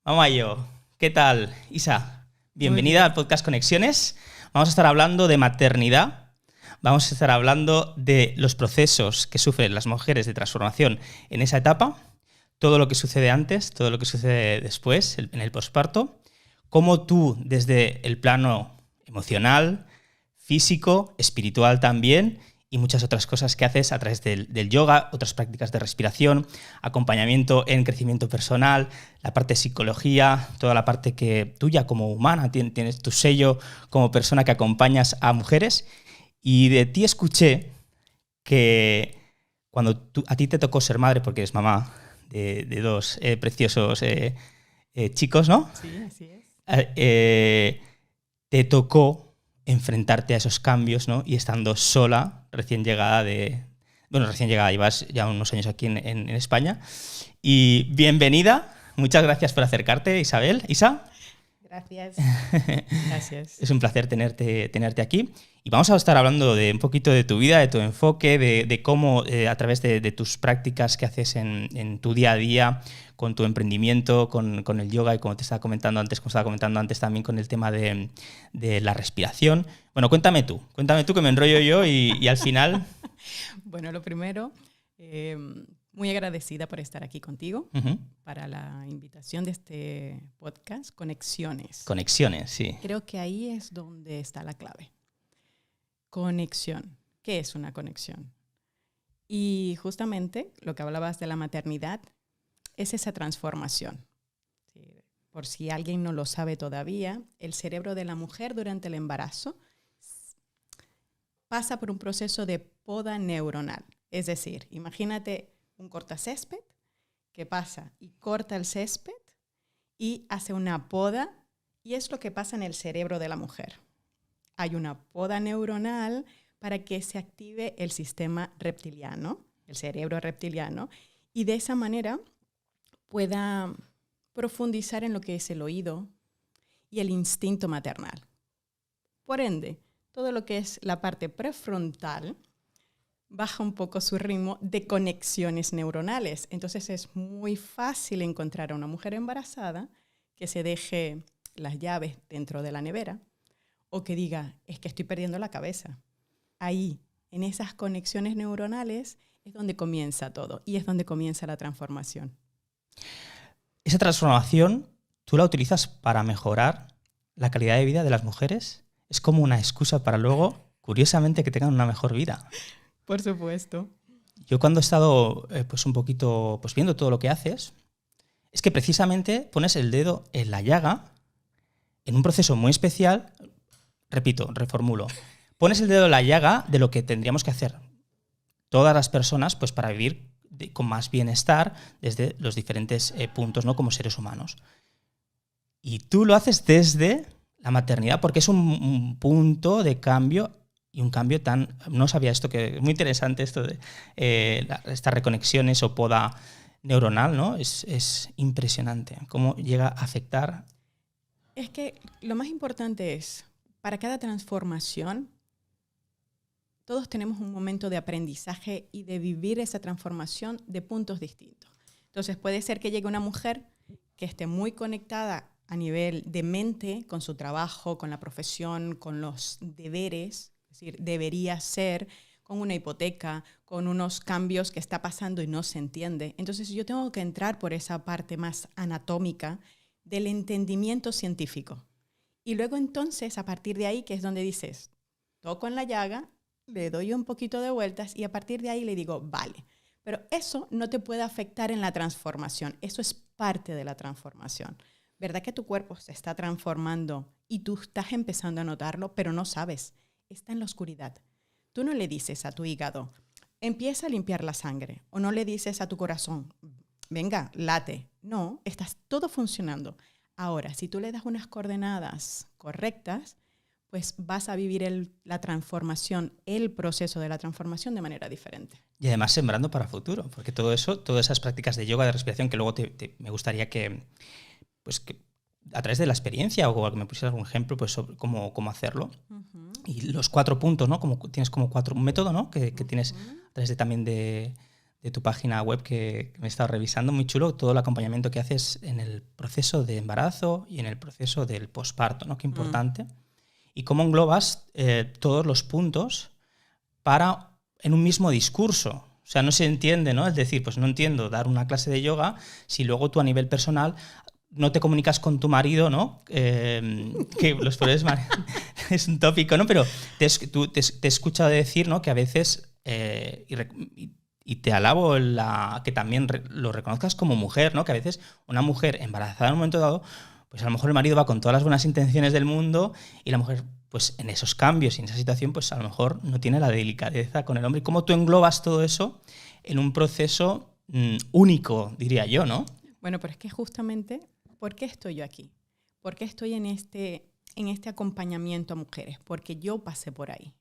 Vamos a ello. ¿Qué tal, Isa? Bienvenida al podcast Conexiones. Vamos a estar hablando de maternidad. Vamos a estar hablando de los procesos que sufren las mujeres de transformación en esa etapa, todo lo que sucede antes, todo lo que sucede después, en el posparto, cómo tú, desde el plano emocional, físico, espiritual también, y muchas otras cosas que haces a través del yoga, otras prácticas de respiración, acompañamiento en crecimiento personal, la parte de psicología, toda la parte que tuya como humana, tienes tu sello como persona que acompañas a mujeres. Y de ti escuché que cuando a ti te tocó ser madre, porque eres mamá de dos preciosos chicos, ¿no? Sí, así es. Te tocó enfrentarte a esos cambios, ¿no? Y estando sola, recién llegada, llevas ya unos años aquí en España. Y bienvenida, muchas gracias por acercarte, Isabel. Isa. Gracias. Gracias. Es un placer tenerte aquí. Y vamos a estar hablando de un poquito de tu vida, de tu enfoque, de cómo a través de tus prácticas que haces en tu día a día, con tu emprendimiento, con el yoga y como estaba comentando antes también con el tema de la respiración. Bueno, cuéntame tú que me enrollo yo y al final... Bueno, lo primero, muy agradecida por estar aquí contigo, para la invitación de este podcast, Conexiones. Conexiones, sí. Creo que ahí es donde está la clave. Conexión. ¿Qué es una conexión? Y justamente lo que hablabas de la maternidad es esa transformación. Por si alguien no lo sabe todavía, el cerebro de la mujer durante el embarazo pasa por un proceso de poda neuronal. Es decir, imagínate un cortacésped que pasa y corta el césped y hace una poda, y es lo que pasa en el cerebro de la mujer. Hay una poda neuronal para que se active el sistema reptiliano, el cerebro reptiliano, y de esa manera pueda profundizar en lo que es el oído y el instinto maternal. Por ende, todo lo que es la parte prefrontal baja un poco su ritmo de conexiones neuronales. Entonces es muy fácil encontrar a una mujer embarazada que se deje las llaves dentro de la nevera o que diga, es que estoy perdiendo la cabeza. Ahí, en esas conexiones neuronales, es donde comienza todo y es donde comienza la transformación. ¿Esa transformación tú la utilizas para mejorar la calidad de vida de las mujeres? ¿Es como una excusa para luego, curiosamente, que tengan una mejor vida? Por supuesto. Yo cuando he estado un poquito viendo todo lo que haces, es que precisamente pones el dedo en la llaga en un proceso muy especial. Repito, reformulo. Pones el dedo en la llaga de lo que tendríamos que hacer todas las personas pues, para vivir con más bienestar desde los diferentes puntos, ¿no? Como seres humanos. Y tú lo haces desde la maternidad porque es un punto de cambio y un cambio tan... No sabía esto, que es muy interesante esto de estas reconexiones o poda neuronal, ¿no? Es impresionante cómo llega a afectar. Es que lo más importante es, para cada transformación, todos tenemos un momento de aprendizaje y de vivir esa transformación de puntos distintos. Entonces puede ser que llegue una mujer que esté muy conectada a nivel de mente con su trabajo, con la profesión, con los deberes, es decir, debería ser, con una hipoteca, con unos cambios que está pasando y no se entiende. Entonces yo tengo que entrar por esa parte más anatómica del entendimiento científico. Y luego entonces, a partir de ahí, que es donde dices, toco en la llaga, le doy un poquito de vueltas y a partir de ahí le digo, vale. Pero eso no te puede afectar en la transformación. Eso es parte de la transformación. ¿Verdad que tu cuerpo se está transformando y tú estás empezando a notarlo, pero no sabes? Está en la oscuridad. Tú no le dices a tu hígado, empieza a limpiar la sangre. O no le dices a tu corazón, venga, late. No, estás todo funcionando. Ahora, si tú le das unas coordenadas correctas, pues vas a vivir la transformación, el proceso de la transformación de manera diferente. Y además sembrando para futuro, porque todo eso, todas esas prácticas de yoga, de respiración, que luego me gustaría que a través de la experiencia o que me pusieras algún ejemplo pues, sobre cómo hacerlo. Uh-huh. Y los 4 puntos, ¿no? Tienes como 4, un método, ¿no? Que tienes a través también de de tu página web que me he estado revisando, muy chulo, todo el acompañamiento que haces en el proceso de embarazo y en el proceso del posparto, ¿no? Qué importante. Y cómo englobas todos los puntos en un mismo discurso. O sea, no se entiende, ¿no? Es decir, pues no entiendo dar una clase de yoga si luego tú a nivel personal no te comunicas con tu marido, ¿no? Que los poderes es un tópico, ¿no? Pero te he escuchado decir, ¿no? Que a veces, y te alabo que también lo reconozcas como mujer, ¿no? Que a veces una mujer embarazada en un momento dado, pues a lo mejor el marido va con todas las buenas intenciones del mundo y la mujer, pues en esos cambios y en esa situación, pues a lo mejor no tiene la delicadeza con el hombre. ¿Cómo tú englobas todo eso en un proceso único, diría yo, ¿no? Bueno, pero es que justamente, ¿por qué estoy yo aquí? ¿Por qué estoy en este acompañamiento a mujeres? Porque yo pasé por ahí.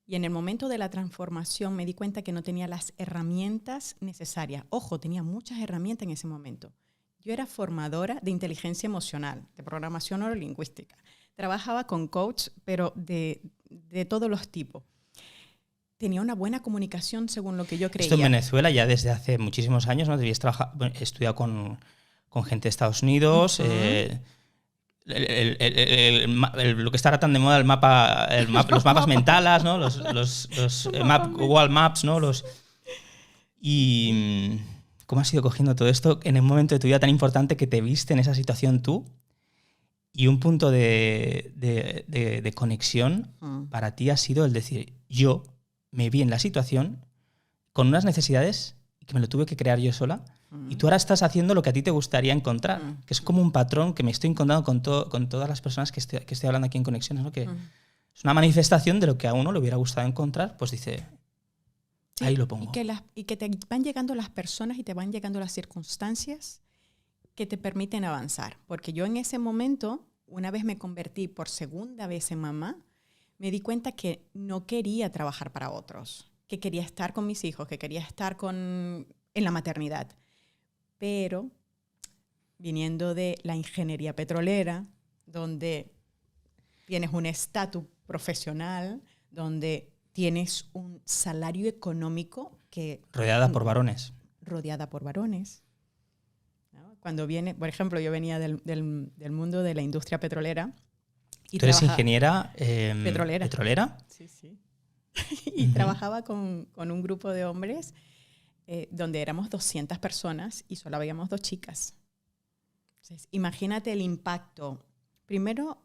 Y en el momento de la transformación me di cuenta que no tenía las herramientas necesarias. Ojo, tenía muchas herramientas en ese momento. Yo era formadora de inteligencia emocional, de programación neurolingüística. Trabajaba con coach, pero de todos los tipos. Tenía una buena comunicación según lo que yo creía. Esto en Venezuela ya desde hace muchísimos años, ¿no? He estudiado con gente de Estados Unidos. Lo que está ahora tan de moda, los mapas mentales, ¿no? los Google Maps, ¿no? Y cómo has ido cogiendo todo esto en el momento de tu vida tan importante que te viste en esa situación tú, y un punto de conexión para ti ha sido el decir, yo me vi en la situación con unas necesidades que me lo tuve que crear yo sola. Y tú ahora estás haciendo lo que a ti te gustaría encontrar, que es como un patrón que me estoy encontrando con todas las personas que estoy hablando aquí en Conexiones, ¿no? Que es una manifestación de lo que a uno le hubiera gustado encontrar, pues dice, sí, ahí lo pongo. Y que te van llegando las personas y te van llegando las circunstancias que te permiten avanzar. Porque yo en ese momento, una vez me convertí por segunda vez en mamá, me di cuenta que no quería trabajar para otros, que quería estar con mis hijos, que quería estar en la maternidad. Pero viniendo de la ingeniería petrolera, donde tienes un estatus profesional, donde tienes un salario económico que... Rodeada por varones. Rodeada por varones. ¿No? Cuando viene, por ejemplo, yo venía del mundo de la industria petrolera. Y ¿tú eres ingeniera petrolera? Sí, sí. Y trabajaba con un grupo de hombres donde éramos 200 personas y solo habíamos 2 chicas. Entonces, imagínate el impacto, primero,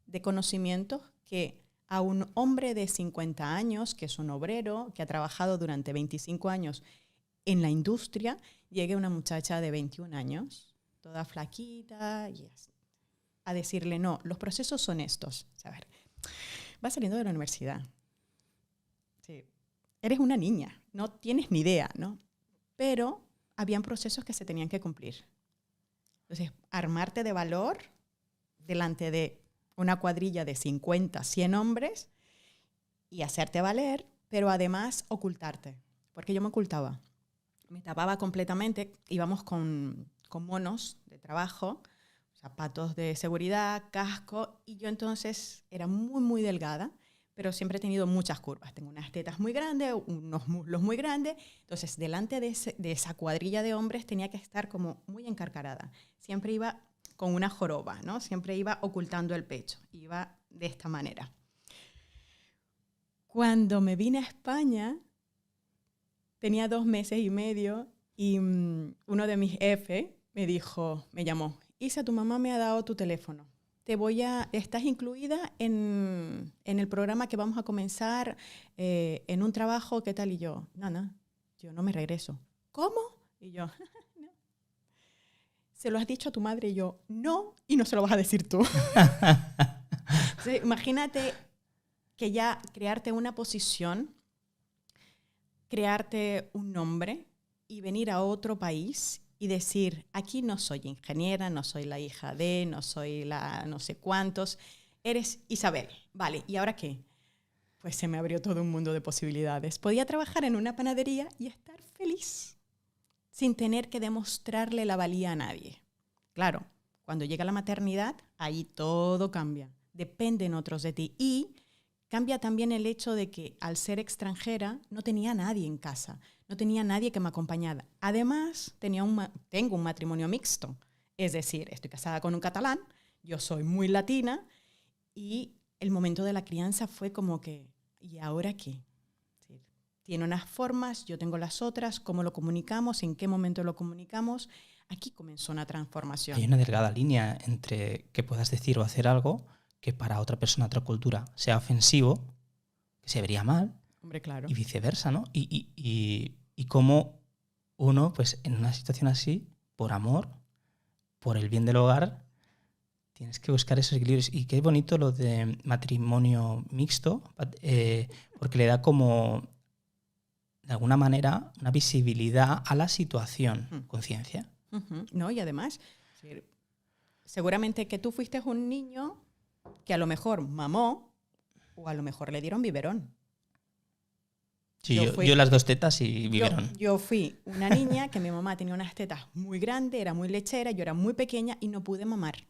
de conocimientos que a un hombre de 50 años, que es un obrero, que ha trabajado durante 25 años en la industria, llegue una muchacha de 21 años, toda flaquita, y a decirle, no, los procesos son estos. A ver, vas saliendo de la universidad. Sí. Eres una niña, no tienes ni idea, ¿no? Pero habían procesos que se tenían que cumplir. Entonces, armarte de valor delante de una cuadrilla de 50, 100 hombres y hacerte valer, pero además ocultarte. Porque yo me ocultaba. Me tapaba completamente. Íbamos con monos de trabajo, zapatos de seguridad, casco, y yo entonces era muy, muy delgada, pero siempre he tenido muchas curvas. Tengo unas tetas muy grandes, unos muslos muy grandes. Entonces, delante de esa cuadrilla de hombres tenía que estar como muy encarcarada. Siempre iba con una joroba, ¿no? Siempre iba ocultando el pecho. Iba de esta manera. Cuando me vine a España, tenía 2 meses y medio y uno de mis jefes me llamó. Isa, tu mamá me ha dado tu teléfono. Estás incluida en el programa que vamos a comenzar en un trabajo, ¿qué tal? Y yo, no, yo no me regreso. ¿Cómo? Y yo, no. ¿Se lo has dicho a tu madre? Y yo, no, y no se lo vas a decir tú. Entonces, imagínate que ya crearte una posición, crearte un nombre y venir a otro país y decir, aquí no soy ingeniera, no soy la hija de, no soy la no sé cuántos, eres Isabel. Vale, ¿y ahora qué? Pues se me abrió todo un mundo de posibilidades. Podía trabajar en una panadería y estar feliz, sin tener que demostrarle la valía a nadie. Claro, cuando llega la maternidad, ahí todo cambia. Dependen otros de ti. Y Cambia también el hecho de que al ser extranjera no tenía nadie en casa, no tenía nadie que me acompañara. Además, tengo un matrimonio mixto, es decir, estoy casada con un catalán, yo soy muy latina y el momento de la crianza fue como que, ¿y ahora qué? Sí, tiene unas formas, yo tengo las otras, ¿cómo lo comunicamos? ¿En qué momento lo comunicamos? Aquí comenzó una transformación. Hay una delgada línea entre que puedas decir o hacer algo que para otra persona, otra cultura, sea ofensivo, que se vería mal, Hombre, claro. y viceversa, ¿no? Y cómo uno, pues en una situación así, por amor, por el bien del hogar, tienes que buscar esos equilibrios. Y qué bonito lo de matrimonio mixto, porque le da como, de alguna manera, una visibilidad a la situación, conciencia. No, y además, seguramente que tú fuiste un niño que a lo mejor mamó o a lo mejor le dieron biberón. Sí, yo las 2 tetas y biberón. Yo fui una niña que mi mamá tenía unas tetas muy grandes, era muy lechera, yo era muy pequeña y no pude mamar.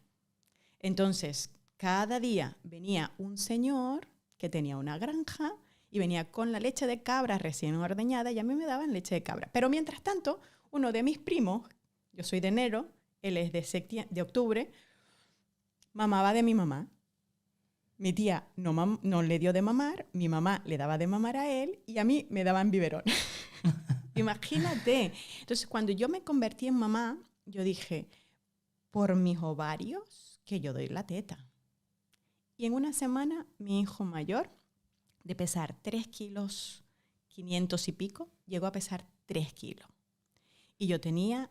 Entonces, cada día venía un señor que tenía una granja y venía con la leche de cabra recién ordeñada y a mí me daban leche de cabra. Pero mientras tanto, uno de mis primos, yo soy de enero, él es de octubre, mamaba de mi mamá. Mi tía no le dio de mamar, mi mamá le daba de mamar a él y a mí me daban biberón. Imagínate. Entonces, cuando yo me convertí en mamá, yo dije, por mis ovarios, que yo doy la teta. Y en una semana, mi hijo mayor, de pesar 3 kilos, 500 y pico, llegó a pesar 3 kilos. Y yo tenía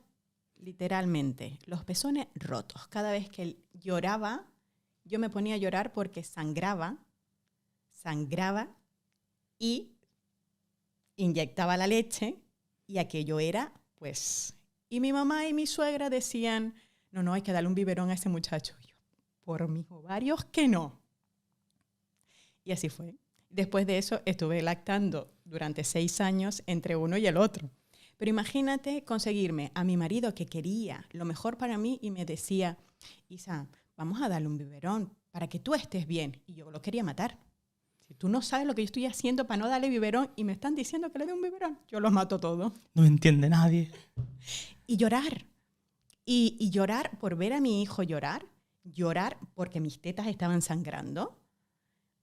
literalmente los pezones rotos. Cada vez que él lloraba, yo me ponía a llorar porque sangraba y inyectaba la leche y aquello era, pues... Y mi mamá y mi suegra decían, no, hay que darle un biberón a ese muchacho. Y yo, por mis ovarios que no. Y así fue. Después de eso estuve lactando durante 6 años entre uno y el otro. Pero imagínate conseguirme a mi marido que quería lo mejor para mí y me decía, Isa, vamos a darle un biberón para que tú estés bien. Y yo lo quería matar. Si tú no sabes lo que yo estoy haciendo para no darle biberón y me están diciendo que le dé un biberón, yo los mato todo. No me entiende nadie. Y llorar. Y llorar por ver a mi hijo llorar porque mis tetas estaban sangrando,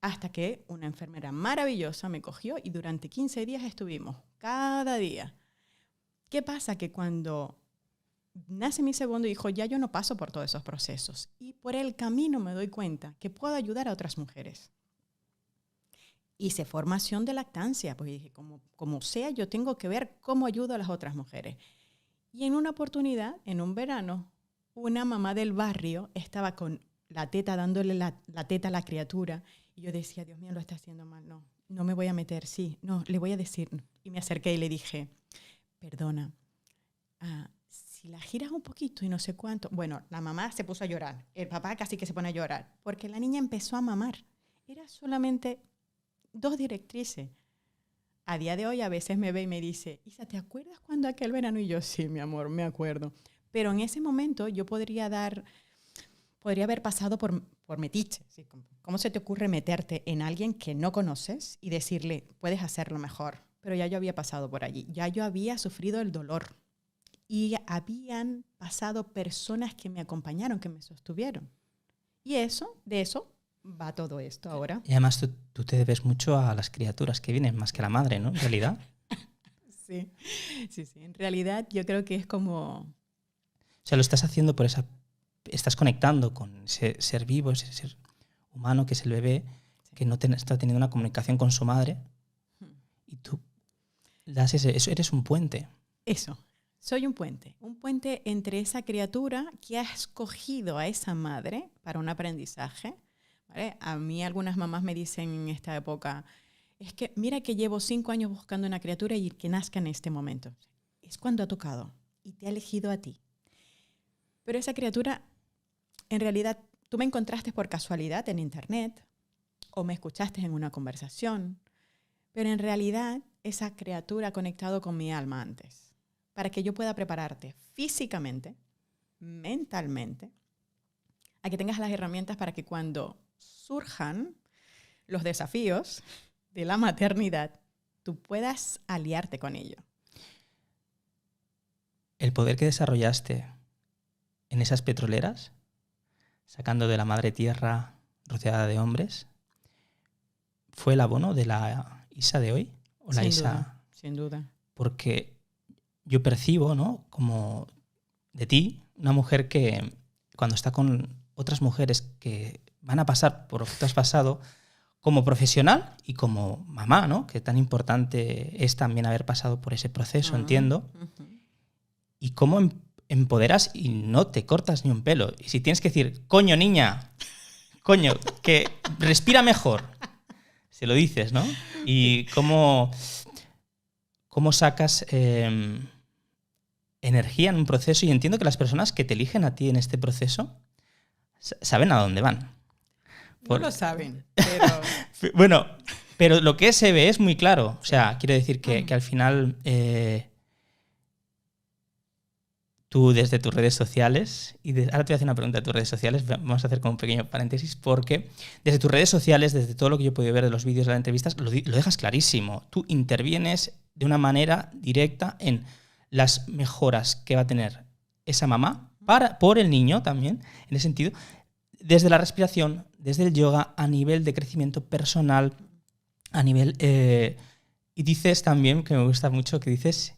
hasta que una enfermera maravillosa me cogió y durante 15 días estuvimos, cada día. ¿Qué pasa? Que cuando nace mi segundo hijo, ya yo no paso por todos esos procesos. Y por el camino me doy cuenta que puedo ayudar a otras mujeres. Hice formación de lactancia, porque dije, como sea, yo tengo que ver cómo ayudo a las otras mujeres. Y en una oportunidad, en un verano, una mamá del barrio estaba con la teta, dándole la teta a la criatura. Y yo decía, Dios mío, lo está haciendo mal. No me voy a meter, sí. No, le voy a decir. Y me acerqué y le dije, perdona, si la giras un poquito y no sé cuánto. Bueno, la mamá se puso a llorar. El papá casi que se pone a llorar. Porque la niña empezó a mamar. Era solamente 2 directrices. A día de hoy a veces me ve y me dice, Isa, ¿te acuerdas cuando aquel verano? Y yo, sí, mi amor, me acuerdo. Pero en ese momento yo podría haber pasado por metiche. ¿Sí? ¿Cómo se te ocurre meterte en alguien que no conoces y decirle, puedes hacerlo mejor? Pero ya yo había pasado por allí. Ya yo había sufrido el dolor. Y habían pasado personas que me acompañaron, que me sostuvieron. Y de eso va todo esto ahora. Y además tú te debes mucho a las criaturas que vienen, más que a la madre, ¿no? En realidad. Sí. En realidad yo creo que es como... O sea, lo estás haciendo por esa... Estás conectando con ese ser vivo, ese ser humano que es el bebé, que no está teniendo una comunicación con su madre. Y tú eso, eres un puente. Eso. Soy un puente entre esa criatura que ha escogido a esa madre para un aprendizaje. ¿Vale? A mí algunas mamás me dicen en esta época, es que mira que llevo 5 años buscando una criatura y que nazca en este momento. Es cuando ha tocado y te ha elegido a ti. Pero esa criatura, en realidad, tú me encontraste por casualidad en internet o me escuchaste en una conversación, pero en realidad esa criatura ha conectado con mi alma antes. Para que yo pueda prepararte físicamente, mentalmente, a que tengas las herramientas para que cuando surjan los desafíos de la maternidad, tú puedas aliarte con ello. El poder que desarrollaste en esas petroleras, sacando de la madre tierra rodeada de hombres, ¿fue el abono de la Isa de hoy? ¿O la Isa? Sin duda. Porque yo percibo, ¿no?, como de ti, una mujer que cuando está con otras mujeres que van a pasar por lo que tú has pasado, como profesional y como mamá, ¿no?, que tan importante es también haber pasado por ese proceso, entiendo, y cómo empoderas y no te cortas ni un pelo. Y si tienes que decir, coño, niña, coño, que respira mejor, se lo dices, ¿no? Y cómo sacas energía en un proceso. Y entiendo que las personas que te eligen a ti en este proceso saben a dónde van. No lo saben, pero... Bueno, pero lo que se ve es muy claro. O sea, quiero decir que al final tú desde tus redes sociales, y ahora te voy a hacer una pregunta de tus redes sociales, vamos a hacer como un pequeño paréntesis, porque desde tus redes sociales, desde todo lo que yo he podido ver de los vídeos de las entrevistas, lo dejas clarísimo. Tú intervienes de una manera directa en las mejoras que va a tener esa mamá por el niño también, en ese sentido, desde la respiración, desde el yoga, a nivel de crecimiento personal, a nivel... y dices también, que me gusta mucho, que dices...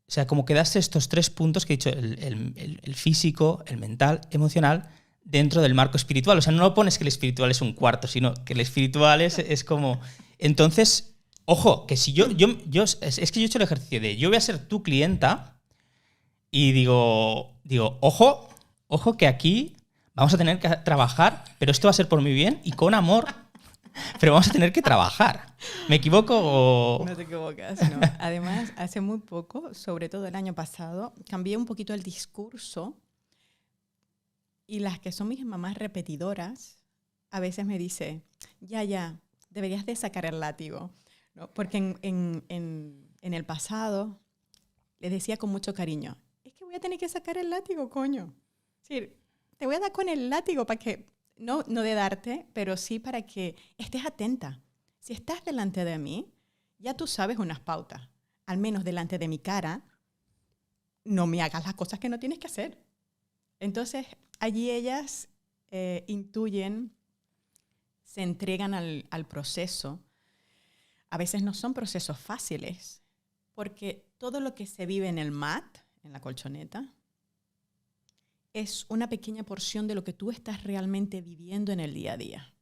O sea, como que das estos 3 puntos que he dicho, el físico, el mental, emocional, dentro del marco espiritual. O sea, no lo pones que el espiritual es un cuarto, sino que el espiritual es como... Entonces, ojo, que si es que yo he hecho el ejercicio de yo voy a ser tu clienta y digo, ojo que aquí vamos a tener que trabajar, pero esto va a ser por mi bien y con amor, pero vamos a tener que trabajar. ¿Me equivoco o...? No te equivocas, no. Además, hace muy poco, sobre todo el año pasado, cambié un poquito el discurso y las que son mis mamás repetidoras a veces me dicen, ya, deberías de sacar el látigo, ¿no? Porque en el pasado les decía con mucho cariño, es que voy a tener que sacar el látigo, coño. Es decir, te voy a dar con el látigo para que... No de darte, pero sí para que estés atenta. Si estás delante de mí, ya tú sabes unas pautas. Al menos delante de mi cara, no me hagas las cosas que no tienes que hacer. Entonces, allí ellas intuyen, se entregan al proceso. A veces no son procesos fáciles, porque todo lo que se vive en el mat, en la colchoneta, es una pequeña porción de lo que tú estás realmente viviendo en el día a día.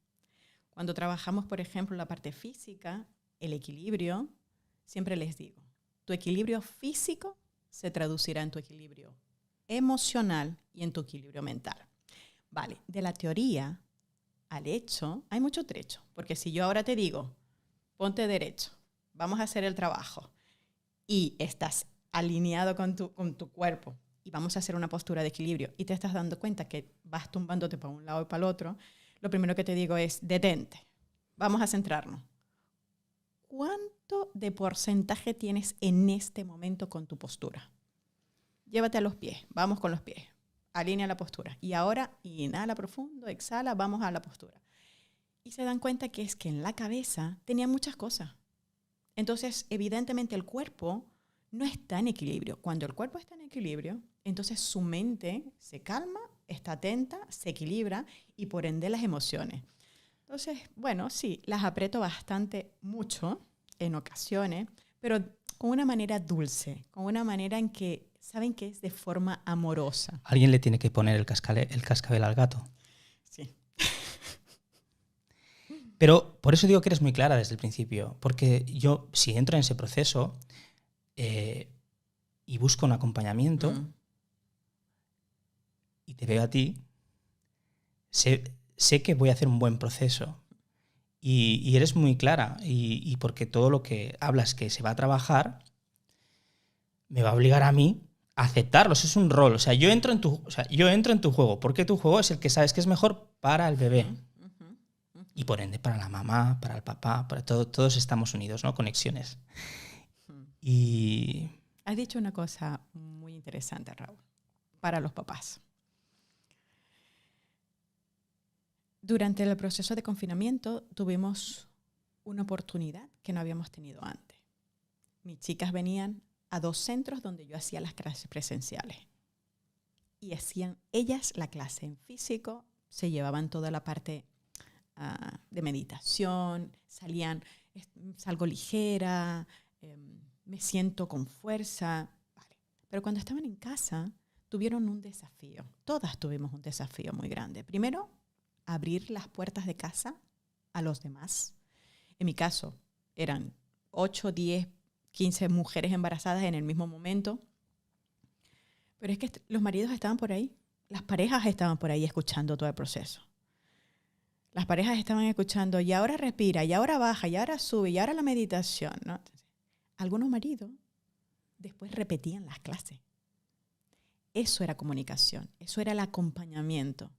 Cuando trabajamos, por ejemplo, la parte física, el equilibrio, siempre les digo, tu equilibrio físico se traducirá en tu equilibrio emocional y en tu equilibrio mental. Vale, de la teoría al hecho hay mucho trecho, porque si yo ahora te digo, ponte derecho, vamos a hacer el trabajo, y estás alineado con tu cuerpo, y vamos a hacer una postura de equilibrio y te estás dando cuenta que vas tumbándote para un lado y para el otro, lo primero que te digo es detente, vamos a centrarnos. ¿Cuánto de porcentaje tienes en este momento con tu postura? Llévate a los pies, vamos con los pies, alinea la postura. Y ahora inhala profundo, exhala, vamos a la postura. Y se dan cuenta que es que en la cabeza tenía muchas cosas. Entonces, evidentemente el cuerpo no está en equilibrio. Cuando el cuerpo está en equilibrio, entonces su mente se calma, está atenta, se equilibra y por ende las emociones. Entonces, bueno, sí, las aprieto bastante mucho en ocasiones, pero con una manera dulce, con una manera en que saben que es de forma amorosa. Alguien le tiene que poner el cascabel al gato. Sí. Pero por eso digo que eres muy clara desde el principio, porque yo, si entro en ese proceso y busco un acompañamiento y te veo a ti, sé que voy a hacer un buen proceso y eres muy clara y porque todo lo que hablas que se va a trabajar me va a obligar a mí a aceptarlo. Eso es un rol. O sea, yo entro en tu juego porque tu juego es el que sabes que es mejor para el bebé. Y por ende para la mamá, para el papá, para todos estamos unidos, ¿no? Conexiones. Y... Has dicho una cosa muy interesante, Raúl, para los papás. Durante el proceso de confinamiento tuvimos una oportunidad que no habíamos tenido antes. Mis chicas venían a 2 centros donde yo hacía las clases presenciales. Y hacían ellas la clase en físico, se llevaban toda la parte de meditación, salgo ligera, me siento con fuerza. Vale. Pero cuando estaban en casa, tuvieron un desafío. Todas tuvimos un desafío muy grande. Primero, abrir las puertas de casa a los demás. En mi caso, eran 8, 10, 15 mujeres embarazadas en el mismo momento. Pero es que los maridos estaban por ahí, las parejas estaban por ahí escuchando todo el proceso. Las parejas estaban escuchando, y ahora respira, y ahora baja, y ahora sube, y ahora la meditación, ¿no? Entonces, algunos maridos después repetían las clases. Eso era comunicación, eso era el acompañamiento.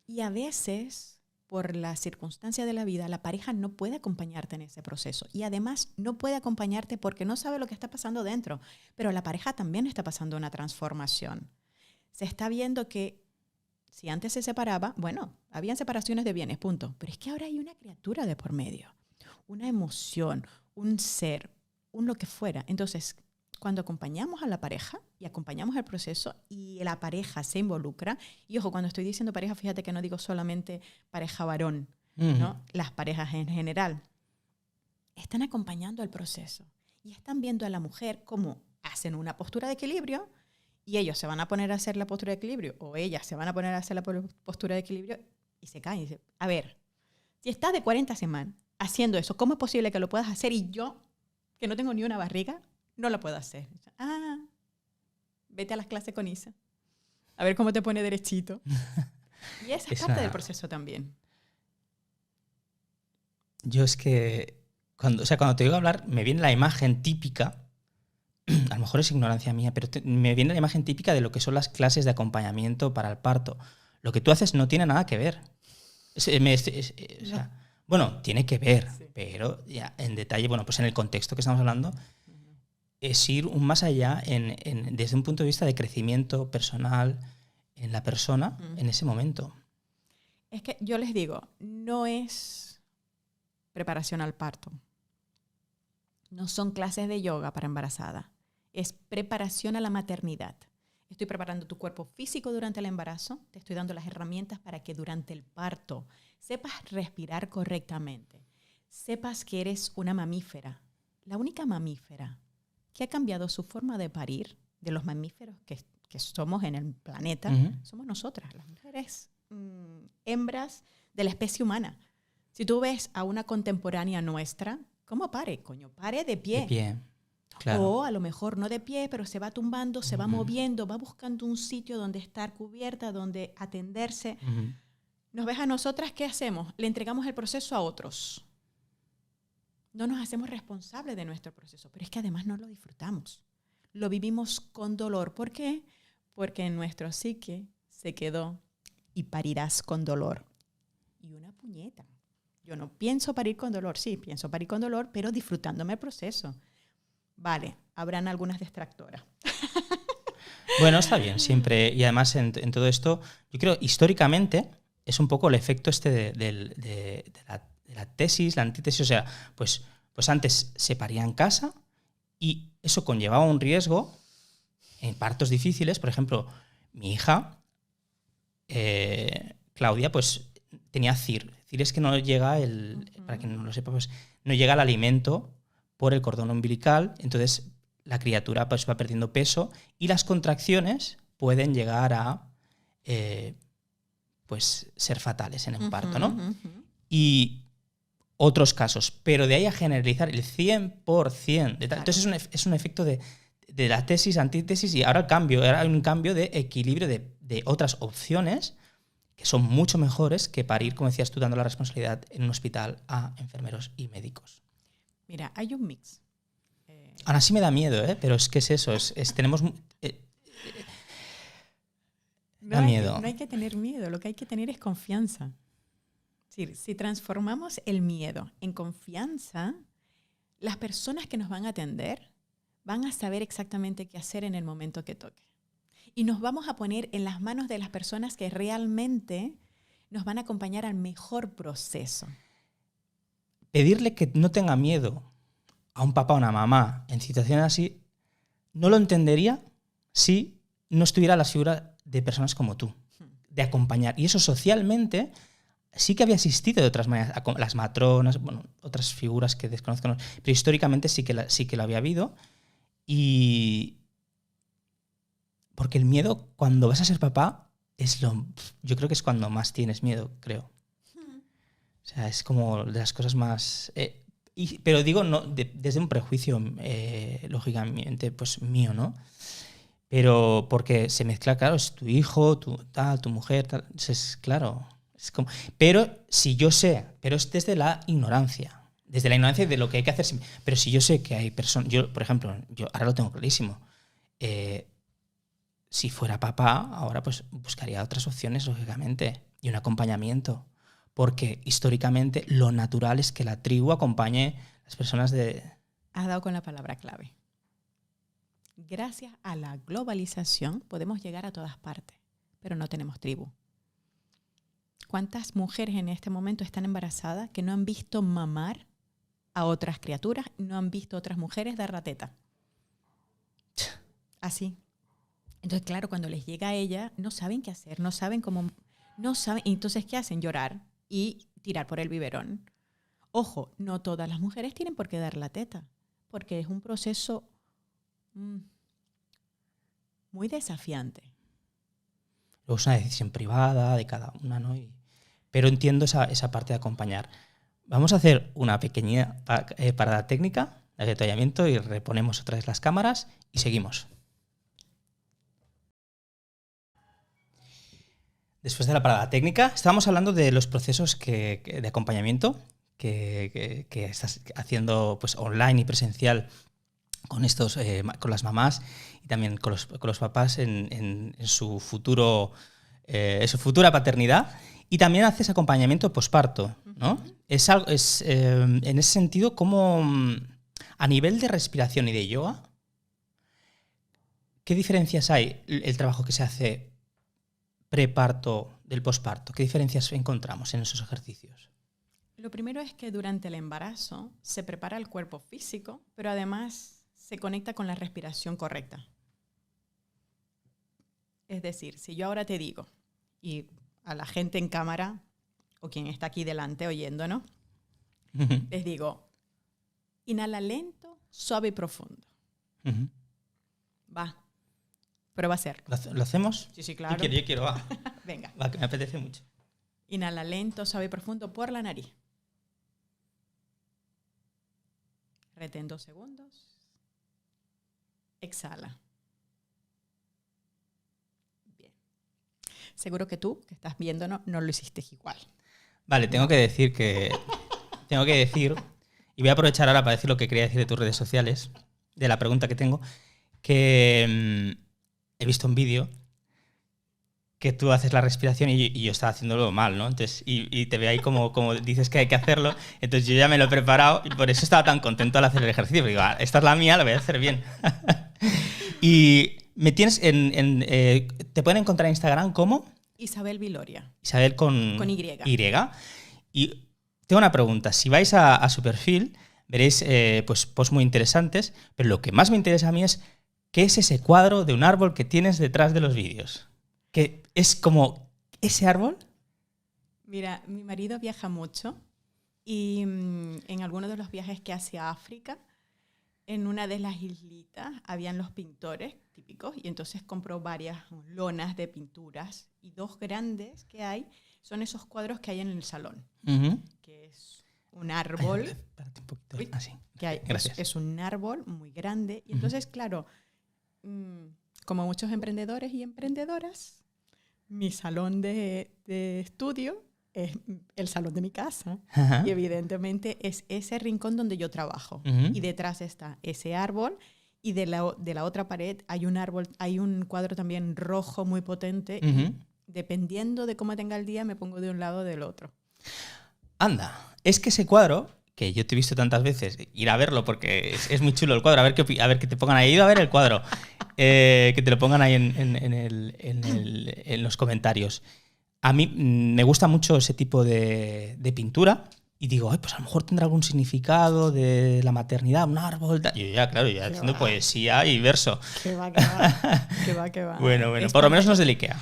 Y a veces, por la circunstancia de la vida, la pareja no puede acompañarte en ese proceso. Y además no puede acompañarte porque no sabe lo que está pasando dentro. Pero la pareja también está pasando una transformación. Se está viendo que si antes se separaba, bueno, habían separaciones de bienes, punto. Pero es que ahora hay una criatura de por medio, una emoción, un ser, un lo que fuera. Entonces, cuando acompañamos a la pareja y acompañamos el proceso y la pareja se involucra, y ojo, cuando estoy diciendo pareja, fíjate que no digo solamente pareja varón, ¿no? Las parejas en general están acompañando el proceso y están viendo a la mujer cómo hacen una postura de equilibrio y ellos se van a poner a hacer la postura de equilibrio o ellas se van a poner a hacer la postura de equilibrio y se caen y dicen, a ver, si estás de 40 semanas haciendo eso, ¿cómo es posible que lo puedas hacer y yo, que no tengo ni una barriga, no lo puedo hacer? Vete a las clases con Isa. A ver cómo te pone derechito. Y esa es parte del proceso también. Yo es que, cuando te oigo hablar, me viene la imagen típica, a lo mejor es ignorancia mía, pero me viene la imagen típica de lo que son las clases de acompañamiento para el parto. Lo que tú haces no tiene nada que ver. Bueno, tiene que ver, sí. Pero ya en detalle, bueno, pues en el contexto que estamos hablando, es ir un más allá desde un punto de vista de crecimiento personal en la persona en ese momento. Es que yo les digo, no es preparación al parto. No son clases de yoga para embarazada. Es preparación a la maternidad. Estoy preparando tu cuerpo físico durante el embarazo. Te estoy dando las herramientas para que durante el parto sepas respirar correctamente. Sepas que eres una mamífera. La única mamífera que ha cambiado su forma de parir de los mamíferos que somos en el planeta, somos nosotras, las mujeres hembras de la especie humana. Si tú ves a una contemporánea nuestra, ¿cómo pare? Coño, pare de pie. De pie, claro. O a lo mejor no de pie, pero se va tumbando, se va moviendo, va buscando un sitio donde estar cubierta, donde atenderse. Nos ves a nosotras, ¿qué hacemos? Le entregamos el proceso a otros. No nos hacemos responsables de nuestro proceso, pero es que además no lo disfrutamos. Lo vivimos con dolor. ¿Por qué? Porque en nuestro psique se quedó y parirás con dolor. Y una puñeta. Yo no pienso parir con dolor. Sí, pienso parir con dolor, pero disfrutándome el proceso. Vale, habrán algunas distractoras. Bueno, está bien, siempre. Y además en todo esto, yo creo, históricamente, es un poco el efecto de la tesis, la antítesis. O sea, pues antes se paría en casa y eso conllevaba un riesgo en partos difíciles. Por ejemplo, mi hija, Claudia, pues tenía CIR. CIR es que no llega para quien no lo sepa, pues no llega el alimento por el cordón umbilical, entonces la criatura pues va perdiendo peso y las contracciones pueden llegar a pues ser fatales en un parto, ¿no? Y otros casos, pero de ahí a generalizar el 100% de tal. Entonces es un efecto de la tesis, antítesis, y ahora hay un cambio de equilibrio de otras opciones que son mucho mejores que parir, como decías tú, dando la responsabilidad en un hospital a enfermeros y médicos. Mira, hay un mix. Ahora sí me da miedo, pero es que es eso, tenemos... da miedo. No hay que tener miedo, lo que hay que tener es confianza. Si transformamos el miedo en confianza, las personas que nos van a atender van a saber exactamente qué hacer en el momento que toque. Y nos vamos a poner en las manos de las personas que realmente nos van a acompañar al mejor proceso. pedirle que no tenga miedo a un papá o una mamá en situaciones así, no lo entendería si no estuviera la figura de personas como tú, de acompañar. Y eso socialmente sí que había existido de otras maneras, las matronas, bueno, otras figuras que desconozco, pero históricamente sí que lo había habido. Y porque el miedo, cuando vas a ser papá, yo creo que es cuando más tienes miedo, creo. O sea, es como de las cosas más... pero digo, no, desde un prejuicio, lógicamente, pues mío, ¿no? Pero porque se mezcla, claro, es tu hijo, tu mujer, tal. Entonces, claro, es como... Pero si yo sé, pero es desde la ignorancia de lo que hay que hacer. Pero si yo sé que hay personas... Yo, por ejemplo, yo ahora lo tengo clarísimo. Si fuera papá, ahora pues buscaría otras opciones, lógicamente, y un acompañamiento. Porque históricamente lo natural es que la tribu acompañe a las personas de... Has dado con la palabra clave. Gracias a la globalización podemos llegar a todas partes, pero no tenemos tribu. ¿Cuántas mujeres en este momento están embarazadas que no han visto mamar a otras criaturas, no han visto a otras mujeres dar la teta? Así. Entonces, claro, cuando les llega a ella, no saben qué hacer, no saben cómo... No saben. Entonces, ¿qué hacen? Llorar y tirar por el biberón. Ojo, no todas las mujeres tienen por qué dar la teta, porque es un proceso muy desafiante. Luego es una decisión privada de cada una, ¿no? Pero entiendo esa parte de acompañar. Vamos a hacer una pequeña parada técnica de avituallamiento y reponemos otra vez las cámaras y seguimos. Después de la parada técnica, estábamos hablando de los procesos de acompañamiento que estás haciendo pues, online y presencial con las mamás y también con los papás en su futura paternidad. Y también haces acompañamiento posparto, ¿no? Uh-huh. En ese sentido, como a nivel de respiración y de yoga, ¿qué diferencias hay el trabajo que se hace preparto del posparto? ¿Qué diferencias encontramos en esos ejercicios? Lo primero es que durante el embarazo se prepara el cuerpo físico, pero además se conecta con la respiración correcta. Es decir, si yo ahora te digo, y a la gente en cámara, o quien está aquí delante oyéndonos, les digo, inhala lento, suave y profundo. Uh-huh. Va. Prueba a hacer. ¿Lo hacemos? Sí, claro. Yo quiero, va. Venga. Va, que me apetece mucho. Inhala lento, suave y profundo por la nariz. Retén 2 segundos. Exhala. Bien. Seguro que tú, que estás viéndonos, no lo hiciste igual. Vale, tengo que decir, y voy a aprovechar ahora para decir lo que quería decir de tus redes sociales, de la pregunta que tengo, que he visto un vídeo que tú haces la respiración y yo estaba haciéndolo mal, ¿no? Entonces, y te veo ahí como dices que hay que hacerlo, entonces yo ya me lo he preparado y por eso estaba tan contento al hacer el ejercicio. Digo, esta es la mía, la voy a hacer bien. Y me tienes te pueden encontrar en Instagram como... Isabel Viloria. Isabel con Y. Y tengo una pregunta. Si vais a su perfil, veréis pues posts muy interesantes, pero lo que más me interesa a mí es ¿qué es ese cuadro de un árbol que tienes detrás de los vídeos? ¿Que es como ese árbol? Mira, mi marido viaja mucho y en algunos de los viajes que hace a África, en una de las islitas habían los pintores típicos y entonces compró varias lonas de pinturas y 2 grandes que hay son esos cuadros que hay en el salón, uh-huh. Que es un árbol. Ay, espérate un poquito. Así. Que hay, es un árbol muy grande y entonces, uh-huh. Claro, como muchos emprendedores y emprendedoras, mi salón de estudio es el salón de mi casa. Uh-huh. Y evidentemente es ese rincón donde yo trabajo. Uh-huh. Y detrás está ese árbol y de la otra pared hay un árbol, hay un cuadro también rojo muy potente. Uh-huh. Y dependiendo de cómo tenga el día me pongo de un lado o del otro. Anda, es que ese cuadro, que yo te he visto tantas veces, ir a verlo porque es muy chulo el cuadro, a ver que te pongan ahí, he ido a ver el cuadro, que te lo pongan ahí en los comentarios. A mí me gusta mucho ese tipo de pintura Y digo, ay, pues a lo mejor tendrá algún significado de la maternidad, un árbol. Tal. Y yo ya, claro, ya haciendo poesía y verso. Que va, que va. Que va, que va. Bueno, por lo menos no es del IKEA.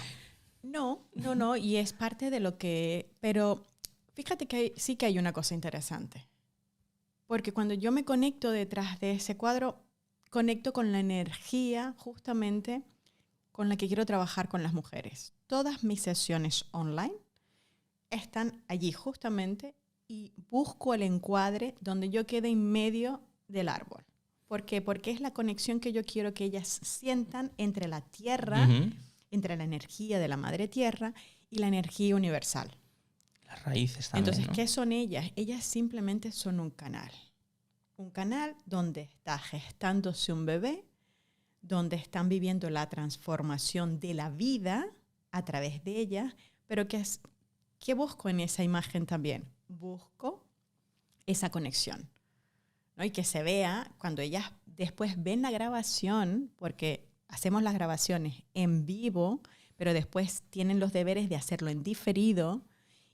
No, y es parte de lo que... Pero fíjate que sí que hay una cosa interesante. Porque cuando yo me conecto detrás de ese cuadro, conecto con la energía justamente con la que quiero trabajar con las mujeres. Todas mis sesiones online están allí justamente y busco el encuadre donde yo quede en medio del árbol. ¿Por qué? Porque es la conexión que yo quiero que ellas sientan entre la tierra, entre la energía de la madre tierra y la energía universal. Las raíces también, Entonces, ¿no? ¿qué son ellas? Ellas simplemente son un canal. Un canal donde está gestándose un bebé, donde están viviendo la transformación de la vida a través de ellas, pero ¿qué busco en esa imagen también? Busco esa conexión, ¿no? Y que se vea cuando ellas después ven la grabación, porque hacemos las grabaciones en vivo, pero después tienen los deberes de hacerlo en diferido